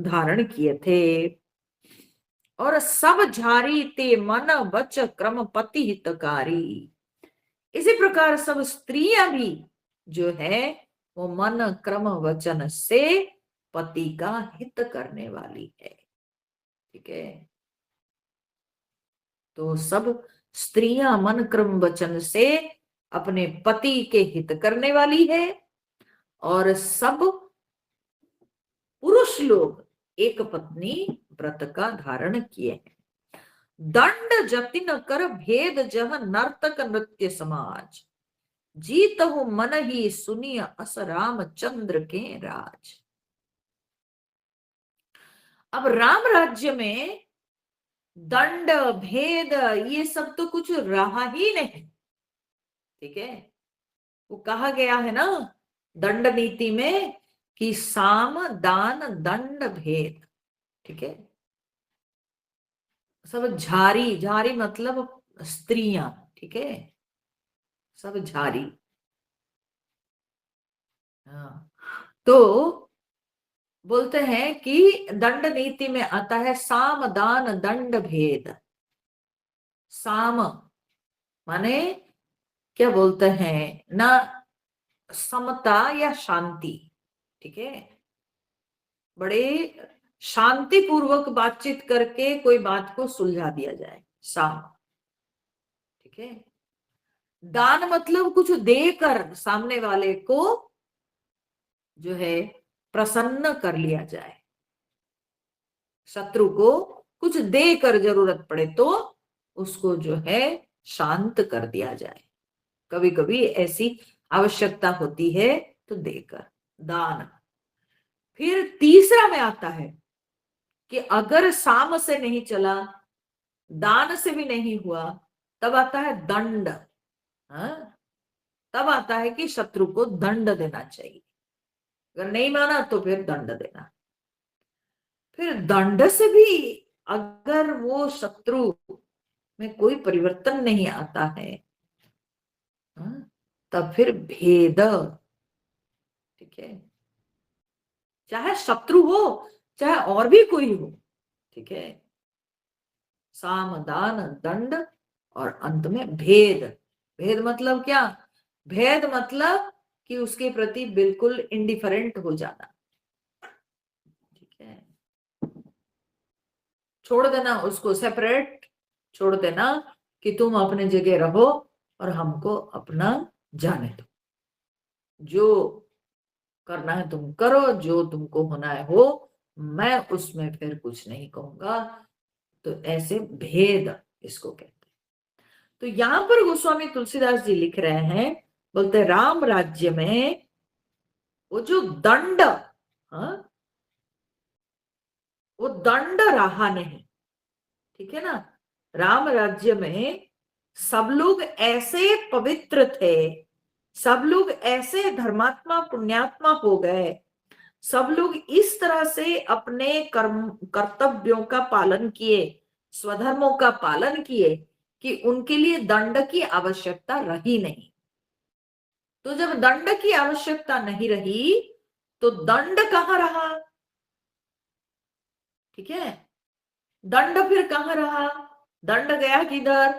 धारण किए थे। और सब झारी ते मन वच क्रम पति हितकारी, इसी प्रकार सब स्त्रियां भी जो है वो मन क्रम वचन से पति का हित करने वाली है। ठीक है, तो सब स्त्रियां मन क्रम वचन से अपने पति के हित करने वाली है, और सब पुरुष लोग एक पत्नी व्रत का धारण किए हैं। दंड जतिन कर भेद जह नर्तक नृत्य समाज, जीत हो मन ही सुनिय अस रामचंद्र के राज। अब राम राज्य में दंड भेद ये सब तो कुछ रहा ही नहीं। ठीक है, वो कहा गया है ना दंड नीति में कि साम दान दंड भेद। ठीक है, सब झारी, झारी मतलब स्त्रियां, ठीक है, सब झारी। हाँ, तो बोलते हैं कि दंड नीति में आता है साम दान दंड भेद। साम माने क्या बोलते हैं ना, समता या शांति, ठीक है, बड़े शांतिपूर्वक बातचीत करके कोई बात को सुलझा दिया जाए, साम। ठीक है, दान मतलब कुछ देकर सामने वाले को जो है प्रसन्न कर लिया जाए, शत्रु को कुछ देकर जरूरत पड़े तो उसको जो है शांत कर दिया जाए। कभी कभी ऐसी आवश्यकता होती है तो देकर, दान। फिर तीसरा में आता है कि अगर साम से नहीं चला, दान से भी नहीं हुआ, तब आता है दंड। हाँ? तब आता है कि शत्रु को दंड देना चाहिए। अगर नहीं माना तो फिर दंड देना। फिर दंड से भी अगर वो शत्रु में कोई परिवर्तन नहीं आता है, हाँ, तब फिर भेद। ठीक है, चाहे शत्रु हो चाहे और भी कोई हो। ठीक है, साम दान दंड और अंत में भेद। भेद मतलब क्या? भेद मतलब कि उसके प्रति बिल्कुल इंडिफरेंट हो जाना। ठीक है, छोड़ देना उसको, सेपरेट छोड़ देना कि तुम अपने जगह रहो और हमको अपना जाने दो, जो करना है तुम करो, जो तुमको होना है हो, मैं उसमें फिर कुछ नहीं कहूंगा। तो ऐसे भेद इसको कहते हैं। तो यहां पर गोस्वामी तुलसीदास जी लिख रहे हैं, बोलते राम राज्य में वो जो दंड, हाँ, वो दंड रहा नहीं। ठीक है ना, राम राज्य में सब लोग ऐसे पवित्र थे, सब लोग ऐसे धर्मात्मा पुण्यात्मा हो गए, सब लोग इस तरह से अपने कर्म कर्तव्यों का पालन किए, स्वधर्मों का पालन किए कि उनके लिए दंड की आवश्यकता रही नहीं। तो जब दंड की आवश्यकता नहीं रही तो दंड कहाँ रहा? ठीक है, दंड फिर कहाँ रहा? दंड गया किधर?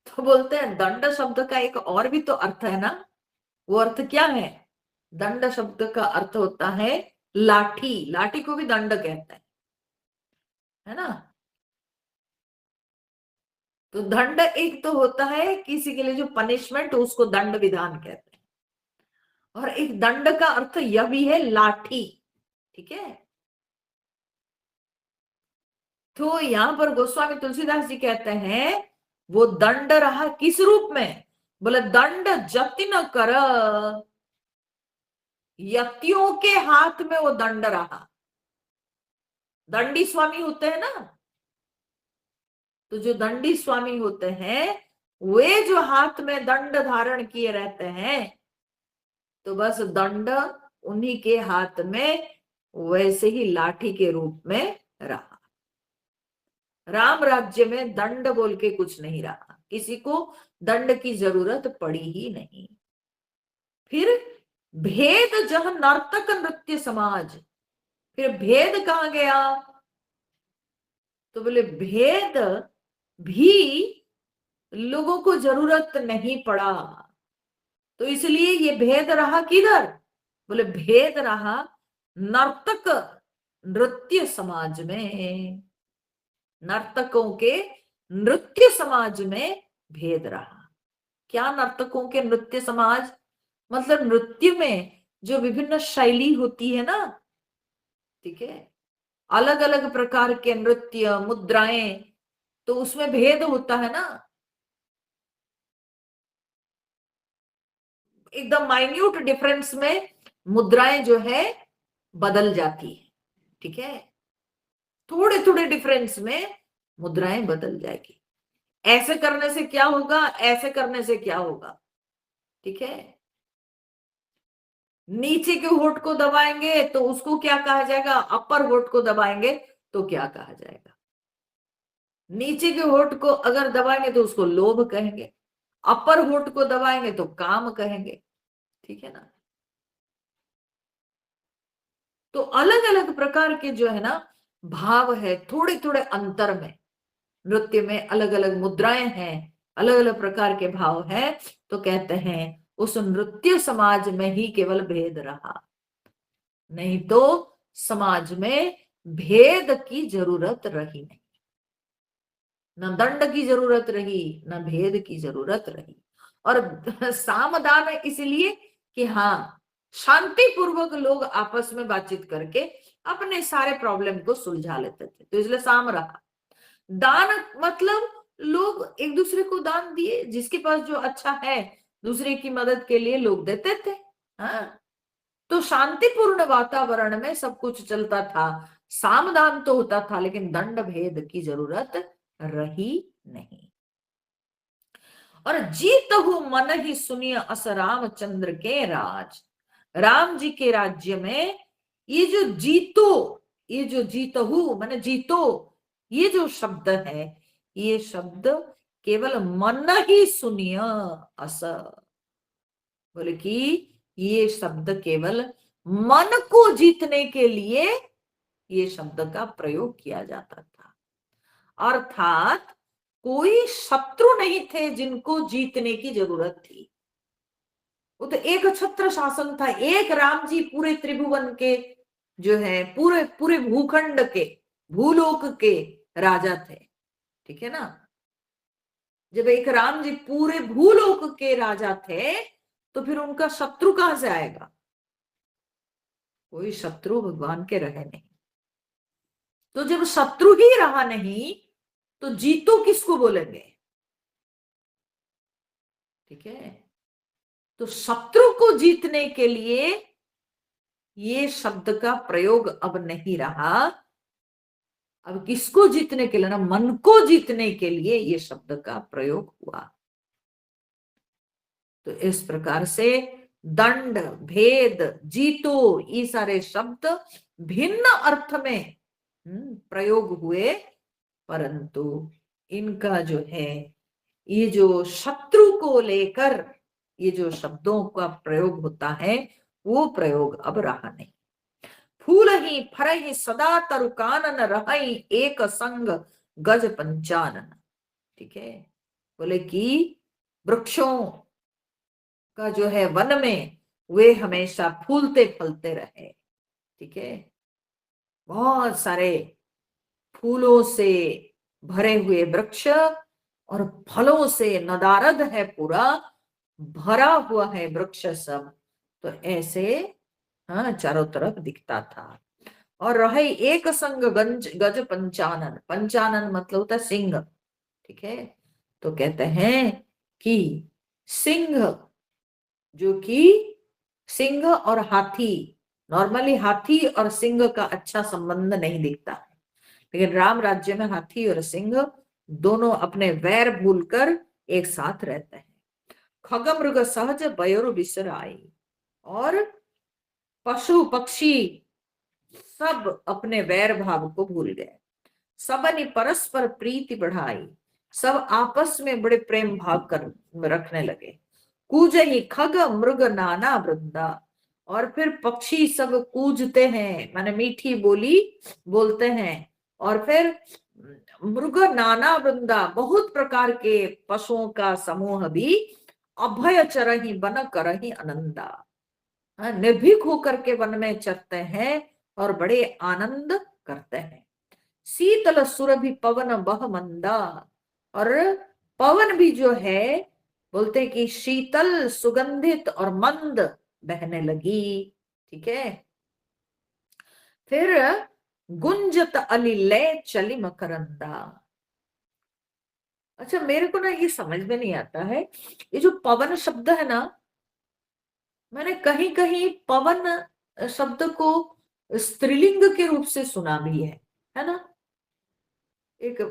तो बोलते हैं दंड शब्द का एक और भी तो अर्थ है ना। वो अर्थ क्या है? दंड शब्द का अर्थ होता है लाठी। लाठी को भी दंड कहते हैं, है ना। तो दंड एक तो होता है किसी के लिए जो पनिशमेंट, उसको दंड विधान कहते हैं, और एक दंड का अर्थ यह भी है लाठी। ठीक है, तो यहां पर गोस्वामी तुलसीदास जी कहते हैं वो दंड रहा किस रूप में? बोले दंड जति न कर, यतियों के हाथ में वो दंड रहा। दंडी स्वामी होते हैं ना, तो जो दंडी स्वामी होते हैं वे जो हाथ में दंड धारण किए रहते हैं, तो बस दंड उन्हीं के हाथ में वैसे ही लाठी के रूप में रहा। राम राज्य में दंड बोल के कुछ नहीं रहा, किसी को दंड की जरूरत पड़ी ही नहीं। फिर भेद जह नर्तक नृत्य समाज, फिर भेद कहां गया? तो बोले भेद भी लोगों को जरूरत नहीं पड़ा, तो इसलिए ये भेद रहा किधर? बोले भेद रहा नर्तक नृत्य समाज में। नर्तकों के नृत्य समाज में भेद रहा। क्या नर्तकों के नृत्य समाज? मतलब नृत्य में जो विभिन्न शैली होती है ना, ठीक है, अलग अलग प्रकार के नृत्य मुद्राएं, तो उसमें भेद होता है ना। एकदम माइन्यूट डिफरेंस में मुद्राएं जो है बदल जाती है। ठीक है, थोड़े थोड़े डिफरेंस में मुद्राएं बदल जाएगी। ऐसे करने से क्या होगा, ऐसे करने से क्या होगा? ठीक है, नीचे के होठ को दबाएंगे तो उसको क्या कहा जाएगा? अपर होठ को दबाएंगे तो क्या कहा जाएगा? नीचे के होठ को अगर दबाएंगे तो उसको लोभ कहेंगे, अपर होठ को दबाएंगे तो काम कहेंगे। ठीक है ना, तो अलग अलग प्रकार के जो है ना भाव है, थोड़े थोड़े अंतर में। नृत्य में अलग अलग मुद्राएं हैं, अलग अलग प्रकार के भाव है, तो कहते हैं उस नृत्य समाज में ही केवल भेद रहा। नहीं तो समाज में भेद की जरूरत रही नहीं, न दंड की जरूरत रही, न भेद की जरूरत रही। और सामदान इसलिए कि हाँ, शांति पूर्वक लोग आपस में बातचीत करके अपने सारे प्रॉब्लम को सुलझा लेते थे, तो इसलिए साम रहा। दान मतलब लोग एक दूसरे को दान दिए, जिसके पास जो अच्छा है दूसरे की मदद के लिए लोग देते थे। हाँ, तो शांतिपूर्ण वातावरण में सब कुछ चलता था, सामदान तो होता था, लेकिन दंड भेद की जरूरत रही नहीं। और जीतहु मन ही सुनिय अस रामचंद्र के राज, राम जी के राज्य में ये जो जीतो, ये जो जीतहु माने जीतो, ये जो शब्द है, ये शब्द केवल मन ही सुनिय अस, बोले कि ये शब्द केवल मन को जीतने के लिए ये शब्द का प्रयोग किया जाता था। अर्थात कोई शत्रु नहीं थे जिनको जीतने की जरूरत थी। वो तो एक छत्र शासन था, एक राम जी पूरे त्रिभुवन के जो है, पूरे पूरे भूखंड के, भूलोक के राजा थे। ठीक है ना? जब एक राम जी पूरे भूलोक के राजा थे, तो फिर उनका शत्रु कहां से आएगा? कोई शत्रु भगवान के रहे नहीं। तो जब शत्रु ही रहा नहीं, तो जीतो किसको बोलेंगे? ठीक है, तो शत्रु को जीतने के लिए ये शब्द का प्रयोग अब नहीं रहा। अब किसको जीतने के लिए? ना, मन को जीतने के लिए ये शब्द का प्रयोग हुआ। तो इस प्रकार से दंड, भेद, जीतो, ये सारे शब्द भिन्न अर्थ में प्रयोग हुए, परंतु इनका जो है, ये जो शत्रु को लेकर ये जो शब्दों का प्रयोग होता है, वो प्रयोग अब रहा नहीं। फूल ही फर ही सदा तरु कानन रही एक संग गज पंचानन। ठीक है, बोले कि वृक्षों का जो है वन में वे हमेशा फूलते फलते रहे। ठीक है, बहुत सारे फूलों से भरे हुए वृक्ष और फलों से नदारद है, पूरा भरा हुआ है वृक्ष सब। तो ऐसे हाँ चारों तरफ दिखता था। और रहे एक संग गंज गज पंचानन, पंचानन मतलब होता है सिंह। ठीक है, तो कहते हैं कि सिंह, जो कि सिंह और हाथी, नॉर्मली हाथी और सिंह का अच्छा संबंध नहीं दिखता है, लेकिन राम राज्य में हाथी और सिंह दोनों अपने वैर भूलकर एक साथ रहते हैं। खग मृग सहज बयरु बिसराई, और पशु पक्षी सब अपने वैर भाव को भूल गए। सबने परस्पर प्रीति बढ़ाई, सब आपस में बड़े प्रेम भाव कर रखने लगे। कूजही खग मृग नाना वृंदा, और फिर पक्षी सब कूजते हैं, माने मीठी बोली बोलते हैं। और फिर मृग नाना वृंदा, बहुत प्रकार के पशुओं का समूह भी अभय चरही बन करही आनंदा, निर्भीक होकर के वन में चरते हैं और बड़े आनंद करते हैं। शीतल सुरभि पवन बह मंदा, और पवन भी जो है बोलते कि शीतल सुगंधित और मंद बहने लगी। ठीक है, फिर गुंजत अलिले चली मकरंदा। अच्छा, मेरे को ना ये समझ में नहीं आता है, ये जो पवन शब्द है ना, मैंने कहीं कहीं पवन शब्द को स्त्रीलिंग के रूप से सुना भी है ना? एक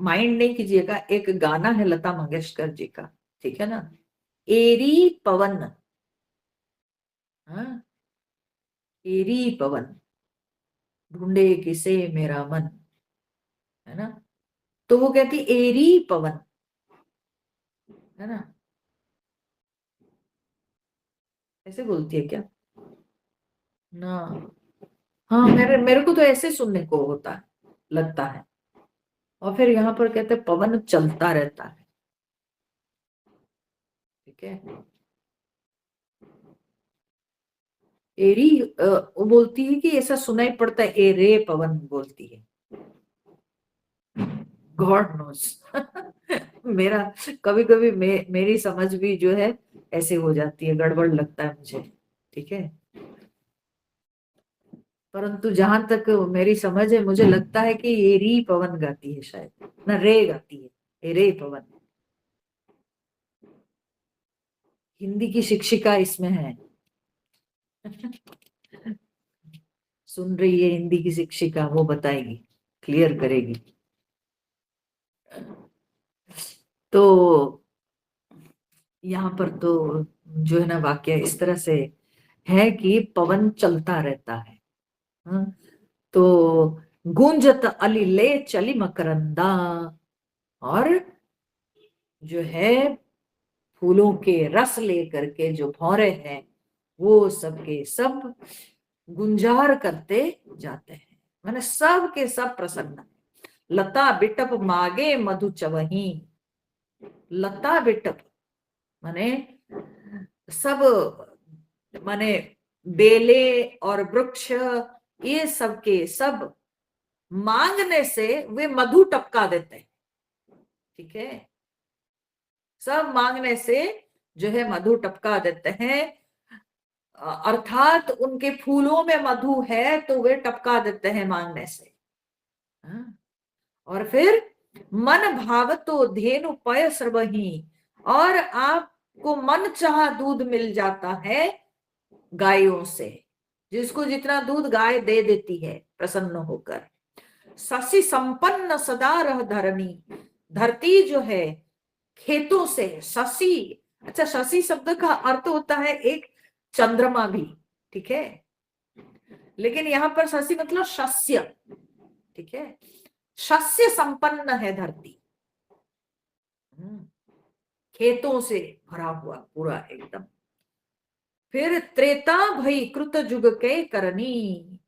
माइंड नहीं कीजिएगा, एक गाना है लता मंगेशकर जी का, ठीक है ना, एरी पवन, हाँ, एरी पवन ढूंढे किसे मेरा मन, है ना? तो वो कहती एरी पवन, है ना? ऐसे बोलती है क्या ना? हाँ, मेरे मेरे को तो ऐसे सुनने को होता है, लगता है। और फिर यहाँ पर कहते पवन चलता रहता है। ठीक है, एरी वो बोलती है कि ऐसा सुनाई पड़ता है, ए रे पवन बोलती है। God knows. मेरा कभी कभी मेरी समझ भी जो है ऐसे हो जाती है, गड़बड़ लगता है मुझे, ठीक है। परंतु जहां तक मेरी समझ है, मुझे लगता है कि ये री पवन गाती है शायद, ना रे गाती है, ये रे पवन। हिंदी की शिक्षिका इसमें है। सुन रही है हिंदी की शिक्षिका, वो बताएगी, क्लियर करेगी। तो यहाँ पर तो जो है ना वाक्य इस तरह से है कि पवन चलता रहता है। हाँ? तो गूंजत अलिले चली मकरंदा, और जो है फूलों के रस लेकर के जो भौरे हैं वो सबके सब गुंजार करते जाते हैं, मैंने सब के सब प्रसन्न। लता बिटप मागे मधु चवही, लता बिटप माने सब, माने बेले और वृक्ष, ये सब के सब मांगने से वे मधु टपका देते हैं, ठीक है। सब मांगने से जो है मधु टपका देते हैं, अर्थात उनके फूलों में मधु है तो वे टपका देते हैं मांगने से। हाँ? और फिर मन भाव तो धेनु पय सर्वही, और आपको मन चाहा दूध मिल जाता है गायों से, जिसको जितना दूध गाय दे देती है प्रसन्न होकर। शशि संपन्न सदा रह धरनी, धरती जो है खेतों से, शशि, अच्छा शशि शब्द का अर्थ होता है एक चंद्रमा भी, ठीक है, लेकिन यहाँ पर शशि मतलब शस्य, ठीक है, शस्य संपन्न है धरती, खेतों से भरा हुआ पूरा एकदम। फिर त्रेता भई कृत युग के करनी,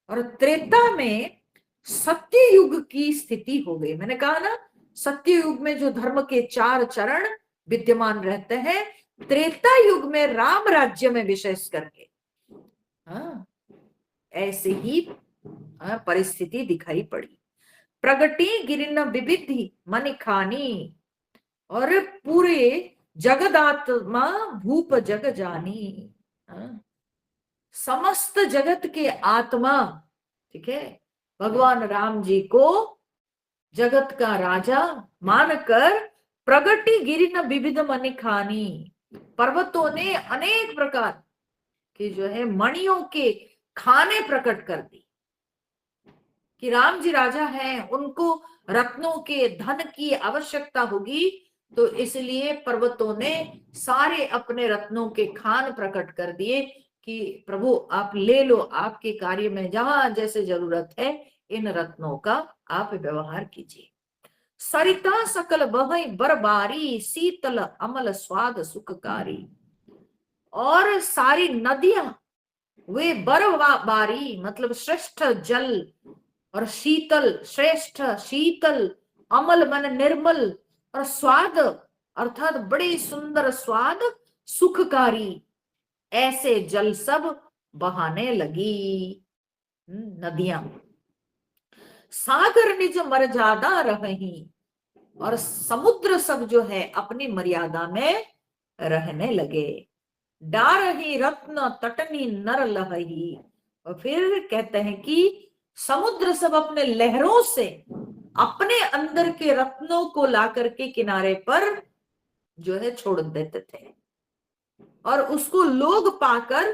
और त्रेता में सत्य युग की स्थिति हो गई। मैंने कहा ना सत्य युग में जो धर्म के 4 चरण विद्यमान रहते हैं, त्रेता युग में राम राज्य में विशेष करके हाँ ऐसे ही परिस्थिति दिखाई पड़ी। प्रगति गिरिन विविधि मन खानी, और पूरे जगदात्मा भूप जग जानी, समस्त जगत के आत्मा, ठीक है, भगवान राम जी को जगत का राजा मानकर प्रगति गिरि न विविध मणि खानी, पर्वतों ने अनेक प्रकार के जो है मणियों के खाने प्रकट कर दी कि राम जी राजा हैं, उनको रत्नों के धन की आवश्यकता होगी, तो इसलिए पर्वतों ने सारे अपने रत्नों के खान प्रकट कर दिए कि प्रभु आप ले लो, आपके कार्य में जहां जैसे जरूरत है इन रत्नों का आप व्यवहार कीजिए। सरिता सकल बहई बरबारी, शीतल अमल स्वाद सुखकारी, और सारी नदियां वे बर्फबारी मतलब श्रेष्ठ जल, और शीतल श्रेष्ठ शीतल, अमल मन निर्मल, और स्वाद अर्थात बड़ी सुंदर स्वाद सुखकारी, ऐसे जल सब बहाने लगी नदियां। सागर निज मर्यादा रही, और समुद्र सब जो है अपनी मर्यादा में रहने लगे। डारही रत्न तटनी नर लहही, और फिर कहते हैं कि समुद्र सब अपने लहरों से अपने अंदर के रत्नों को ला करके किनारे पर जो है छोड़ देते थे, और उसको लोग पाकर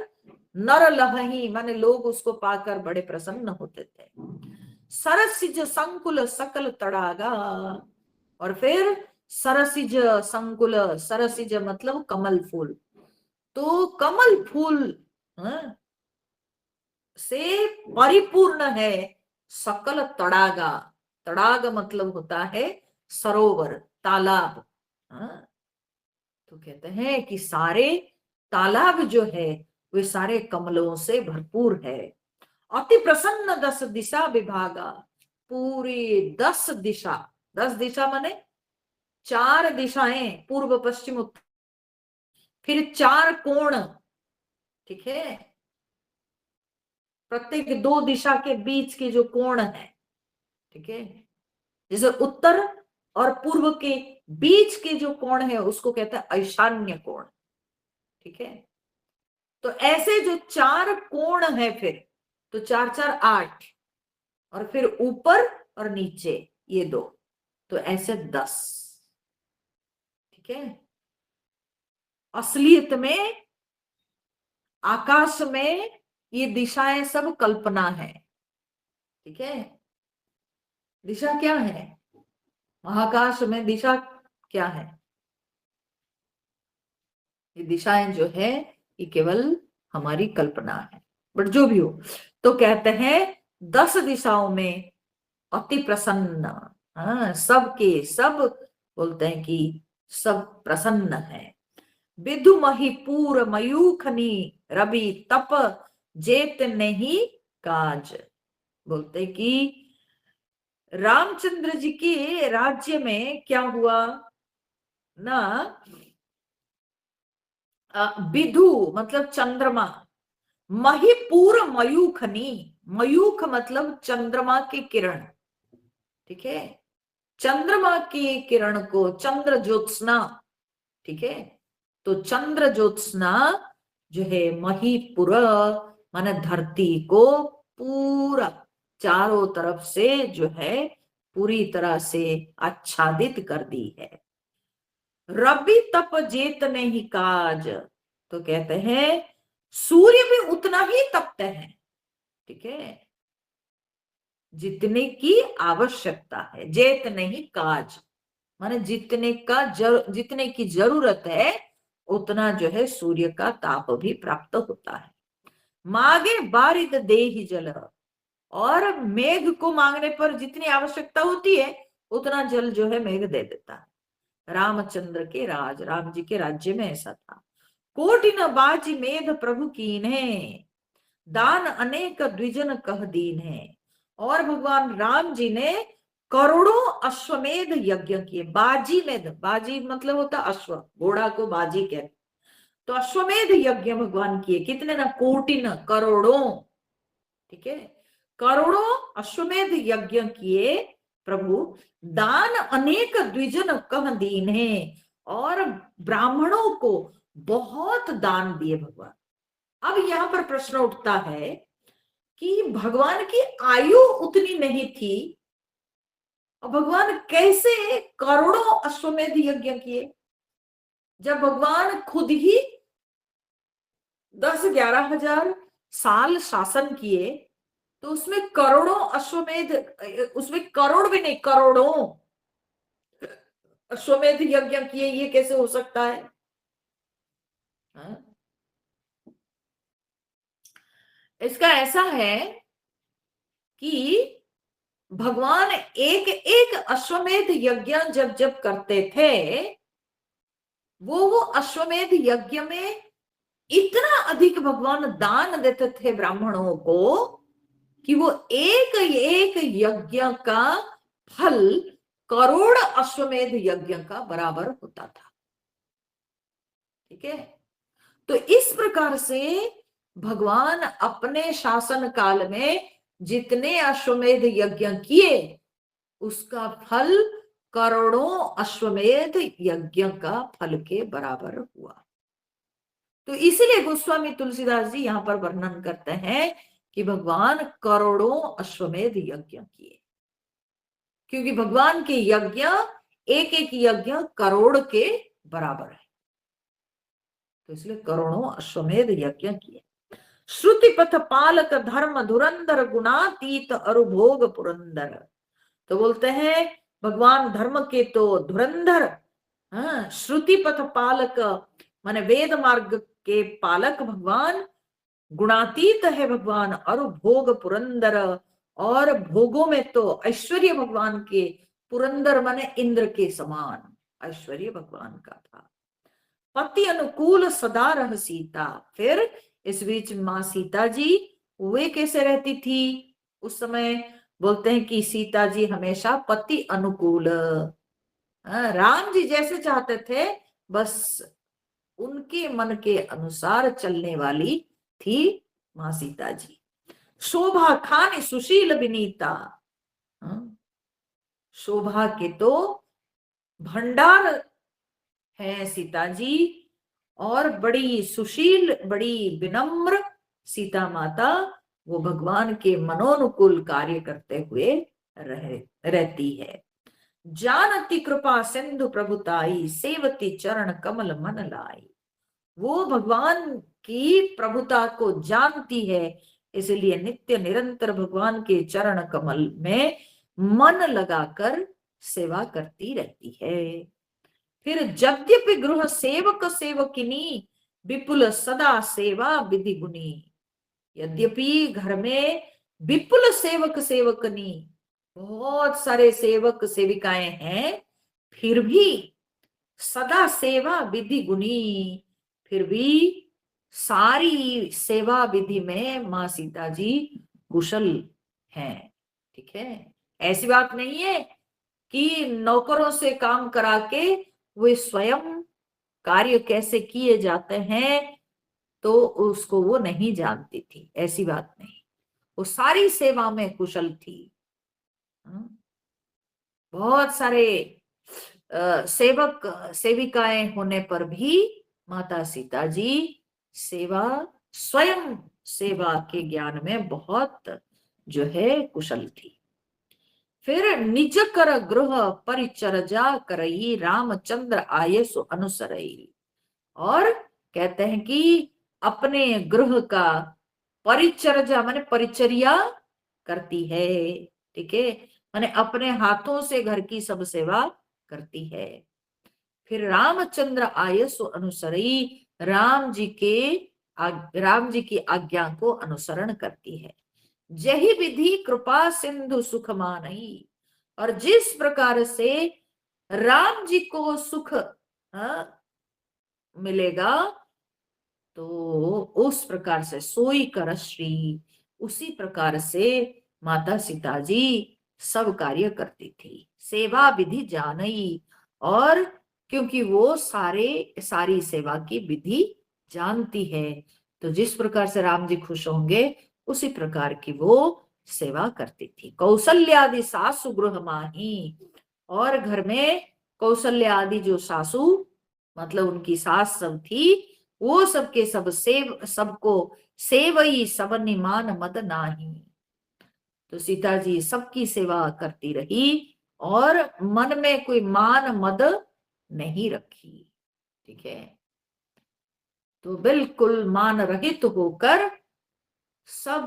नर लहही माने लोग उसको पाकर बड़े प्रसन्न होते थे। सरसिज संकुल सकल तड़ागा, और फिर सरसिज संकुल, सरसिज मतलब कमल फूल, तो कमल फूल से परिपूर्ण है सकल तड़ागा, तड़ाग मतलब होता है सरोवर तालाब। तो कहते हैं कि सारे तालाब जो है वे सारे कमलों से भरपूर है। अति प्रसन्न 10 दिशा विभागा, पूरी 10 दिशा, 10 दिशा माने 4 दिशाएं, पूर्व पश्चिम उत्तर, फिर 4 कोण, ठीक है, प्रत्येक दो दिशा के बीच के जो कोण है, ठीक है, जैसे उत्तर और पूर्व के बीच के जो कोण है उसको कहते हैं ईशान्य कोण, ठीक है। तो ऐसे जो चार कोण है फिर, तो चार चार आठ, और फिर ऊपर और नीचे ये दो, तो ऐसे 10, ठीक है। असलियत में आकाश में ये दिशाएं सब कल्पना है, ठीक है। दिशा क्या है, महाकाश में दिशा क्या है, ये दिशाएं जो है ये केवल हमारी कल्पना है, बट जो भी हो, तो कहते हैं 10 दिशाओं में अति प्रसन्न, हाँ, सबके सब बोलते हैं कि सब प्रसन्न है। विधु महिपूर मयूखनी रवि तप जेत नहीं काज, बोलते कि रामचंद्र जी के राज्य में क्या हुआ ना, विधु मतलब चंद्रमा, महिपूर मयूखनी, मयूख मतलब चंद्रमा की किरण, ठीक है, चंद्रमा की किरण को चंद्र ज्योत्सना, ठीक है। तो चंद्र ज्योत्सना जो है महीपुर माने धरती को पूरा चारों तरफ से जो है पूरी तरह से आच्छादित कर दी है। रवि तप जेत नहीं काज, तो कहते हैं सूर्य भी उतना ही तपते हैं, ठीक है, जितने की आवश्यकता है। जेत नहीं काज माने जितने की जरूरत है उतना जो है सूर्य का ताप भी प्राप्त होता है। मागे बारिद देहि जल, और मेघ को मांगने पर जितनी आवश्यकता होती है उतना जल जो है मेघ दे देता है। रामचंद्र के राम जी के राज्य में ऐसा था। कोटि न बाजी मेघ प्रभु कीन्हे, दान अनेक द्विजन कह दीन्हे, और भगवान राम जी ने करोड़ों अश्वमेध यज्ञ किए। बाजी मेध, बाजी मतलब होता अश्व, घोड़ा को बाजी कहते, तो अश्वमेध यज्ञ भगवान किए, कितने ना, कोटि न, करोड़ों, ठीक है, करोड़ों अश्वमेध यज्ञ किए प्रभु। दान अनेक द्विजन कह दीन्हे, और ब्राह्मणों को बहुत दान दिए भगवान। अब यहाँ पर प्रश्न उठता है कि भगवान की आयु उतनी नहीं थी और भगवान कैसे करोड़ों अश्वमेध यज्ञ किए, जब भगवान खुद ही 10-11 हजार साल शासन किए, तो उसमें करोड़ों अश्वमेध, उसमें करोड़ भी नहीं, करोड़ों अश्वमेध यज्ञ किए, ये कैसे हो सकता है? हाँ? इसका ऐसा है कि भगवान एक एक अश्वमेध यज्ञ जब जब करते थे, वो अश्वमेध यज्ञ में इतना अधिक भगवान दान देते थे ब्राह्मणों को कि वो एक एक यज्ञ का फल करोड़ अश्वमेध यज्ञ का बराबर होता था, ठीक है। तो इस प्रकार से भगवान अपने शासन काल में जितने अश्वमेध यज्ञ किए उसका फल करोड़ों अश्वमेध यज्ञ का फल के बराबर हुआ। तो इसीलिए गोस्वामी तुलसीदास जी यहां पर वर्णन करते हैं कि भगवान करोड़ों अश्वमेध यज्ञ किए, क्योंकि भगवान के यज्ञ एक एक यज्ञ करोड़ के बराबर है, तो इसलिए करोड़ों अश्वमेध यज्ञ किए। श्रुति पथ पालक धर्म धुरंधर गुणातीत अरुभोग पुरंदर, तो बोलते हैं भगवान धर्म के तो धुरंधर, हाँ, श्रुति पथ पालक माने वेद मार्ग के पालक भगवान, गुणातीत है भगवान, और भोग पुरंदर, और भोगों में तो ऐश्वर्य भगवान के, पुरंदर माने इंद्र के समान ऐश्वर्य भगवान का था। पति अनुकूल सदा रह सीता, फिर इस बीच माँ सीता जी वे कैसे रहती थी उस समय? बोलते हैं कि सीता जी हमेशा पति अनुकूल, राम जी जैसे चाहते थे बस उनके मन के अनुसार चलने वाली थी माँ सीता जी। शोभा खान सुशील विनीता। हाँ? शोभा के तो भंडार है सीता जी, और बड़ी सुशील, बड़ी विनम्र सीता माता वो भगवान के मनोनुकूल कार्य करते हुए रहती है। जानती कृपा सिंधु प्रभुताई, सेवती चरण कमल मन लाई। वो भगवान की प्रभुता को जानती है, इसलिए नित्य निरंतर भगवान के चरण कमल में मन लगाकर सेवा करती रहती है। फिर यद्यपि गृह सेवक सेवकिनी, विपुल सदा सेवा विधि गुनी। यद्यपि घर में विपुल सेवक सेवकनी, बहुत सारे सेवक सेविकाएं हैं, फिर भी सदा सेवा विधि गुनी, फिर भी सारी सेवा विधि में माँ सीता जी कुशल हैं। ठीक है, ऐसी बात नहीं है कि नौकरों से काम करा के वे स्वयं कार्य कैसे किए जाते हैं तो उसको वो नहीं जानती थी, ऐसी बात नहीं। वो सारी सेवा में कुशल थी। बहुत सारे सेवक सेविकाएं होने पर भी माता सीता जी सेवा, स्वयं सेवा के ज्ञान में बहुत जो है कुशल थी। फिर निज कर गृह परिचर्या करई, रामचंद्र आये सो अनुसरई। और कहते हैं कि अपने गृह का परिचर्या माने परिचर्या करती है। ठीक है, माने अपने हाथों से घर की सब सेवा करती है। फिर रामचंद्र आये सो अनुसरई, राम जी की आज्ञा को अनुसरण करती है। जही विधि कृपा सिंधु सुख मानई। और जिस प्रकार से राम जी को सुख मिलेगा, तो उस प्रकार से सोई कर श्री, उसी प्रकार से माता सीता जी सब कार्य करती थी। सेवा विधि जानई, और क्योंकि वो सारी सेवा की विधि जानती है, तो जिस प्रकार से राम जी खुश होंगे उसी प्रकार की वो सेवा करती थी। कौशल्यादि सासु गृह माही। और घर में कौशल्या आदि जो सासू मतलब उनकी सास सब थी, वो सबके सब सबको सेवई सब निमान मद नाही। तो सीता जी सबकी सेवा करती रही और मन में कोई मान मद नहीं रखी। ठीक है, तो बिल्कुल मान रहित होकर सब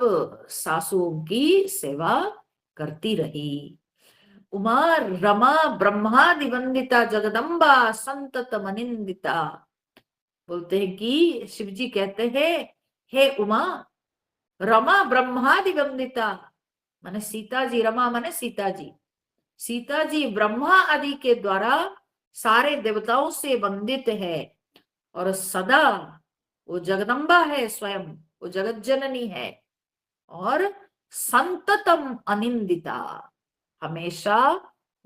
सासुओं की सेवा करती रही। उमा रमा ब्रह्मादि वंदिता, जगदम्बा संतत मनिंदिता। बोलते हैं कि शिव जी कहते हैं, हे उमा, रमा ब्रह्मादि वंदिता, माने सीता जी, रमा माने सीता जी, सीता जी ब्रह्मा आदि के द्वारा सारे देवताओं से वंदित है, और सदा वो जगदम्बा है, स्वयं वो जगत जननी है, और संततम अनिंदिता, हमेशा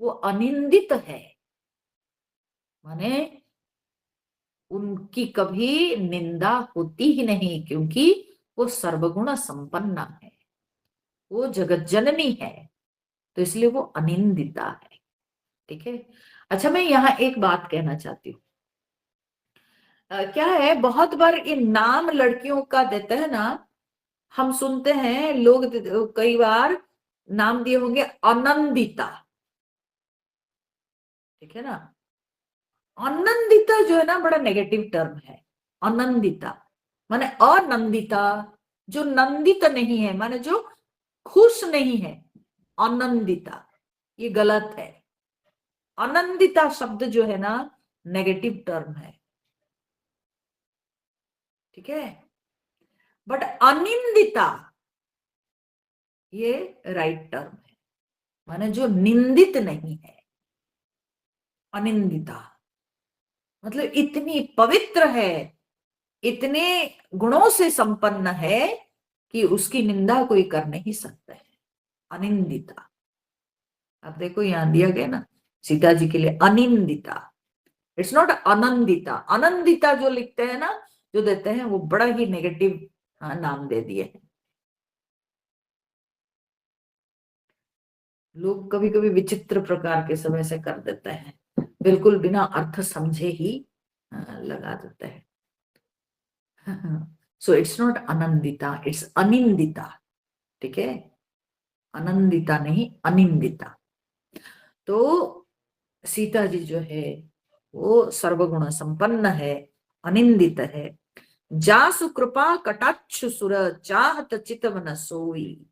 वो अनिंदित है, माने उनकी कभी निंदा होती ही नहीं, क्योंकि वो सर्वगुण संपन्न है, वो जगत जननी है, तो इसलिए वो अनिंदिता है। ठीक है, अच्छा मैं यहाँ एक बात कहना चाहती हूँ। क्या है, बहुत बार ये नाम लड़कियों का देते हैं ना, हम सुनते हैं लोग कई बार नाम दिए होंगे आनंदिता। ठीक है ना, आनंदिता जो है ना बड़ा नेगेटिव टर्म है। आनंदिता माने अनंदिता, जो नंदित नहीं है, माने जो खुश नहीं है, आनंदिता, ये गलत है। आनंदिता शब्द जो है ना नेगेटिव टर्म है। ठीक है, बट अनिंदिता ये राइट टर्म है, माने जो निंदित नहीं है। अनिंदिता मतलब इतनी पवित्र है, इतने गुणों से संपन्न है कि उसकी निंदा कोई कर नहीं सकता है। अनिंदिता, अब देखो यहां दिया गया ना सीता जी के लिए अनिंदिता, इट्स नॉट आनंदिता। आनंदिता जो लिखते हैं ना, जो देते हैं, वो बड़ा ही नेगेटिव नाम दे दिए हैं। लोग कभी कभी विचित्र प्रकार के सब ऐसे कर देते हैं, बिल्कुल बिना अर्थ समझे ही लगा देते हैं। So it's not Anandita, it's Anindita. ठीक है, अनंदिता नहीं, अनिंदिता। तो सीता जी जो है वो सर्वगुण संपन्न है, अनिंदित है। जासु कृपा कटाक्ष सुर चाहत चितवन सोई।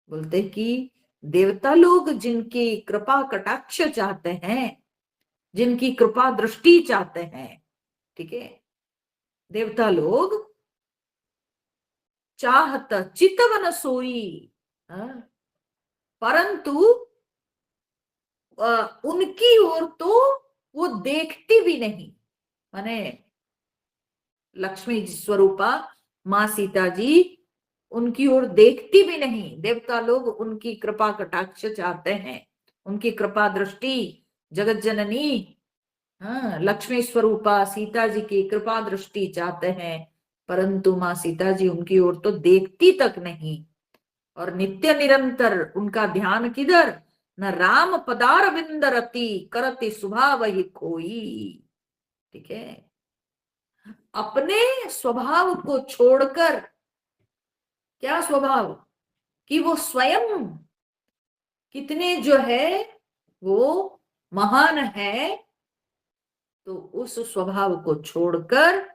बोलते कि देवता लोग जिनकी कृपा कटाक्ष चाहते हैं, जिनकी कृपा दृष्टि चाहते हैं, ठीक है, देवता लोग चाहत चितवन सोई, परंतु उनकी ओर तो वो देखती भी नहीं। माने लक्ष्मी स्वरूपा माँ सीता जी उनकी ओर देखती भी नहीं। देवता लोग उनकी कृपा कटाक्ष चाहते हैं, उनकी कृपा दृष्टि, जगत जननी लक्ष्मी स्वरूपा सीता जी की कृपा दृष्टि चाहते हैं, परंतु माँ सीता जी उनकी ओर तो देखती तक नहीं। और नित्य निरंतर उनका ध्यान किधर, न राम पदार विंदरती करति स्वभाव ही कोई। ठीक है, अपने स्वभाव को छोड़कर, क्या स्वभाव, कि वो स्वयं कितने जो है वो महान है, तो उस स्वभाव को छोड़कर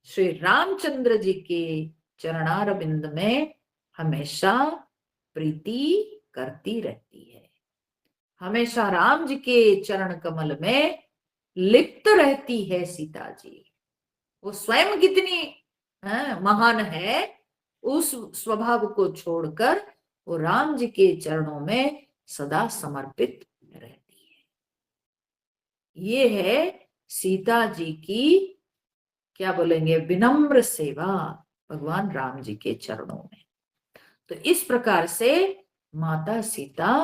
श्री रामचंद्र जी के चरणारविंद में हमेशा प्रीति करती रहती है, हमेशा राम जी के चरण कमल में लिप्त रहती है सीता जी। वो स्वयं कितनी महान है, उस स्वभाव को छोड़कर वो राम जी के चरणों में सदा समर्पित रहती है। ये है सीता जी की, क्या बोलेंगे, विनम्र सेवा भगवान राम जी के चरणों में। तो इस प्रकार से माता सीता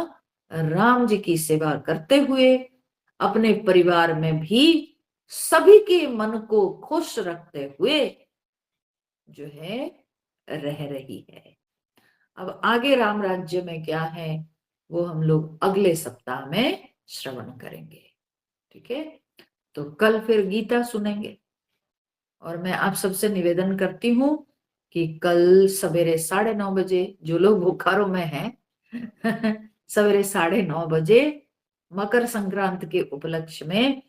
राम जी की सेवा करते हुए अपने परिवार में भी सभी के मन को खुश रखते हुए जो है रह रही है। अब आगे राम राज्य में क्या है वो हम लोग अगले सप्ताह में श्रवण करेंगे। ठीक है, तो कल फिर गीता सुनेंगे। और मैं आप सबसे निवेदन करती हूँ कि कल सवेरे 9:30 बजे जो लोग बोकारो में हैं सवेरे 9:30 बजे मकर संक्रांति के उपलक्ष्य में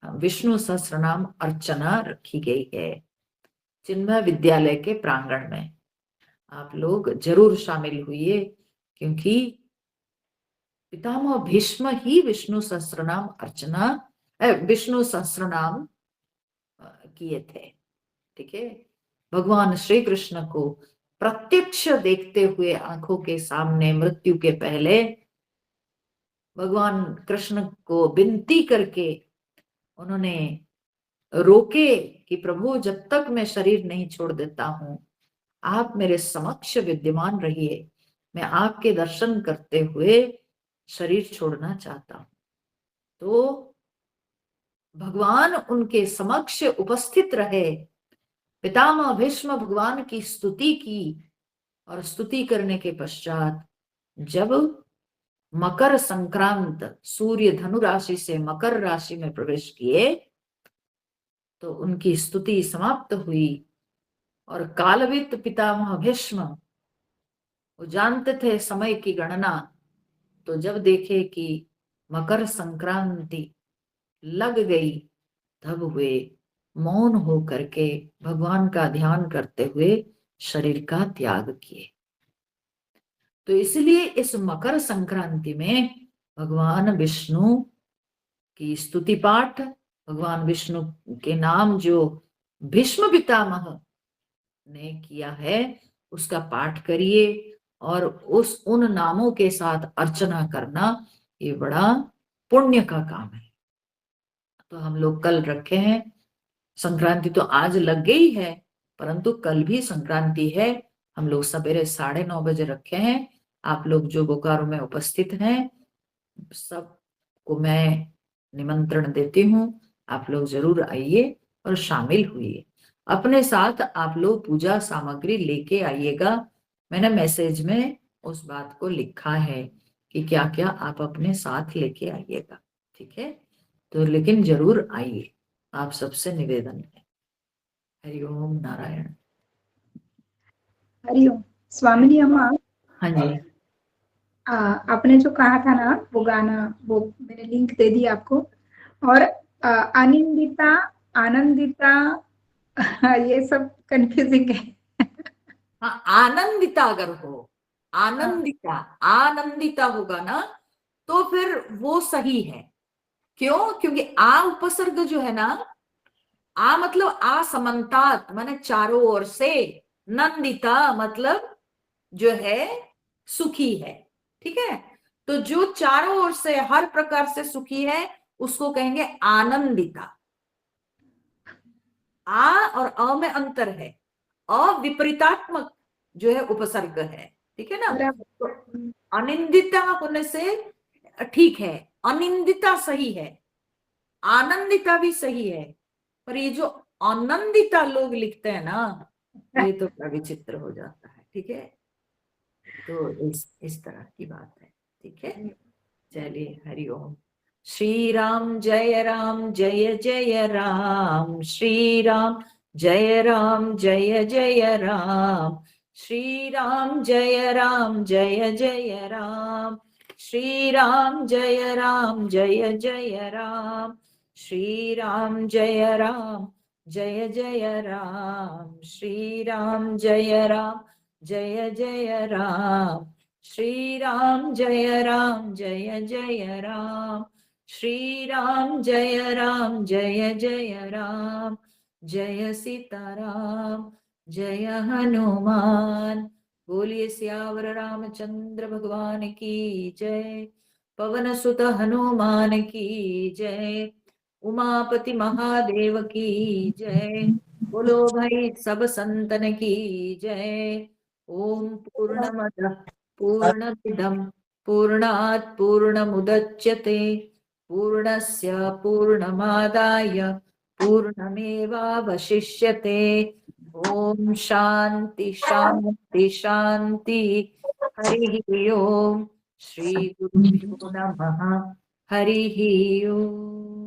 विष्णु सहस्त्रनाम अर्चना रखी गई है चिन्मय विद्यालय के प्रांगण में। आप लोग जरूर शामिल हुइए, क्योंकि पितामह भीष्म ही विष्णु सहस्त्रनाम अर्चना, विष्णु सहस्त्रनाम किए थे। ठीक है, भगवान श्री कृष्ण को प्रत्यक्ष देखते हुए आंखों के सामने मृत्यु के पहले भगवान कृष्ण को विनती करके उन्होंने रोके कि प्रभु जब तक मैं शरीर नहीं छोड़ देता हूं आप मेरे समक्ष विद्यमान रहिए, मैं आपके दर्शन करते हुए शरीर छोड़ना चाहता हूं। तो भगवान उनके समक्ष उपस्थित रहे, पितामह भीष्म भगवान की स्तुति की, और स्तुति करने के पश्चात जब मकर संक्रांत सूर्य धनु राशि से मकर राशि में प्रवेश किए तो उनकी स्तुति समाप्त हुई। और कालवित पितामह भीष्म वो जानते थे समय की गणना, तो जब देखे कि मकर संक्रांति लग गई तब वे मौन हो करके भगवान का ध्यान करते हुए शरीर का त्याग किए। तो इसलिए इस मकर संक्रांति में भगवान विष्णु की स्तुति पाठ, भगवान विष्णु के नाम जो भीष्म पितामह ने किया है उसका पाठ करिए, और उन नामों के साथ अर्चना करना ये बड़ा पुण्य का काम है। तो हम लोग कल रखे हैं, संक्रांति तो आज लग गई है परंतु कल भी संक्रांति है, हम लोग सवेरे 9:30 बजे रखे हैं। आप लोग जो बोकारो में उपस्थित हैं सबको मैं निमंत्रण देती हूँ, आप लोग जरूर आइए और शामिल हुइए। अपने साथ आप लोग पूजा सामग्री लेके आइएगा, मैंने मैसेज में उस बात को लिखा है कि क्या क्या आप अपने साथ लेके आइएगा, ठीक है। तो लेकिन जरूर आइए, आप सबसे निवेदन है। हरिओम नारायण। हरिओम। स्वामी जी अम्मा, हाँ जी। आपने जो कहा था ना वो गाना, वो मैंने लिंक दे दी आपको। और अनिंदिता, आनंदिता, ये सब कंफ्यूजिंग है। हाँ, आनंदिता अगर हो, हाँ, आनंदिता, आनंदिता होगा ना तो फिर वो सही है। क्यों? क्योंकि आ उपसर्ग जो है ना, आ मतलब असमन्तात, माने चारों ओर से, नंदिता मतलब जो है सुखी है, ठीक है। तो जो चारों ओर से हर प्रकार से सुखी है उसको कहेंगे आनंदिता। आ और अ में अंतर है, अविपरीतात्मक जो है उपसर्ग है, ठीक है ना। तो बराबर। अनिंदिता होने से ठीक है, अनिंदिता सही है, आनंदिता भी सही है, पर ये जो आनंदिता लोग लिखते हैं ना, ये तो बड़ा विचित्र हो जाता है, ठीक है। तो इस तरह की बात है, ठीक है। चलिए, हरिओम। श्री राम जय राम जय जय राम, श्री राम जय राम जय जय राम, श्री राम जय राम जय जय राम, श्री राम जय राम जय जय राम, श्री राम जय राम जय जय राम, श्री राम जय राम जय जय राम, श्री राम जय राम जय जय राम, श्री राम जय राम जय जय राम, जय सीताराम जय हनुमान। बोलिए सियावर रामचंद्र भगवान की जय, पवन सुत हनुमान की जय, उमापति महादेव की जय। बोलो भाई सब संतन की जय। ओम पूर्णमदः पूर्णमिदं पूर्णात् पूर्णमुदच्यते, पूर्णस्य पूर्णमादाय पूर्णमेवावशिष्यते। ओम शांति शांति शांति। हरि ओम। श्री गुरुभ्यो नमः। हरि ओम।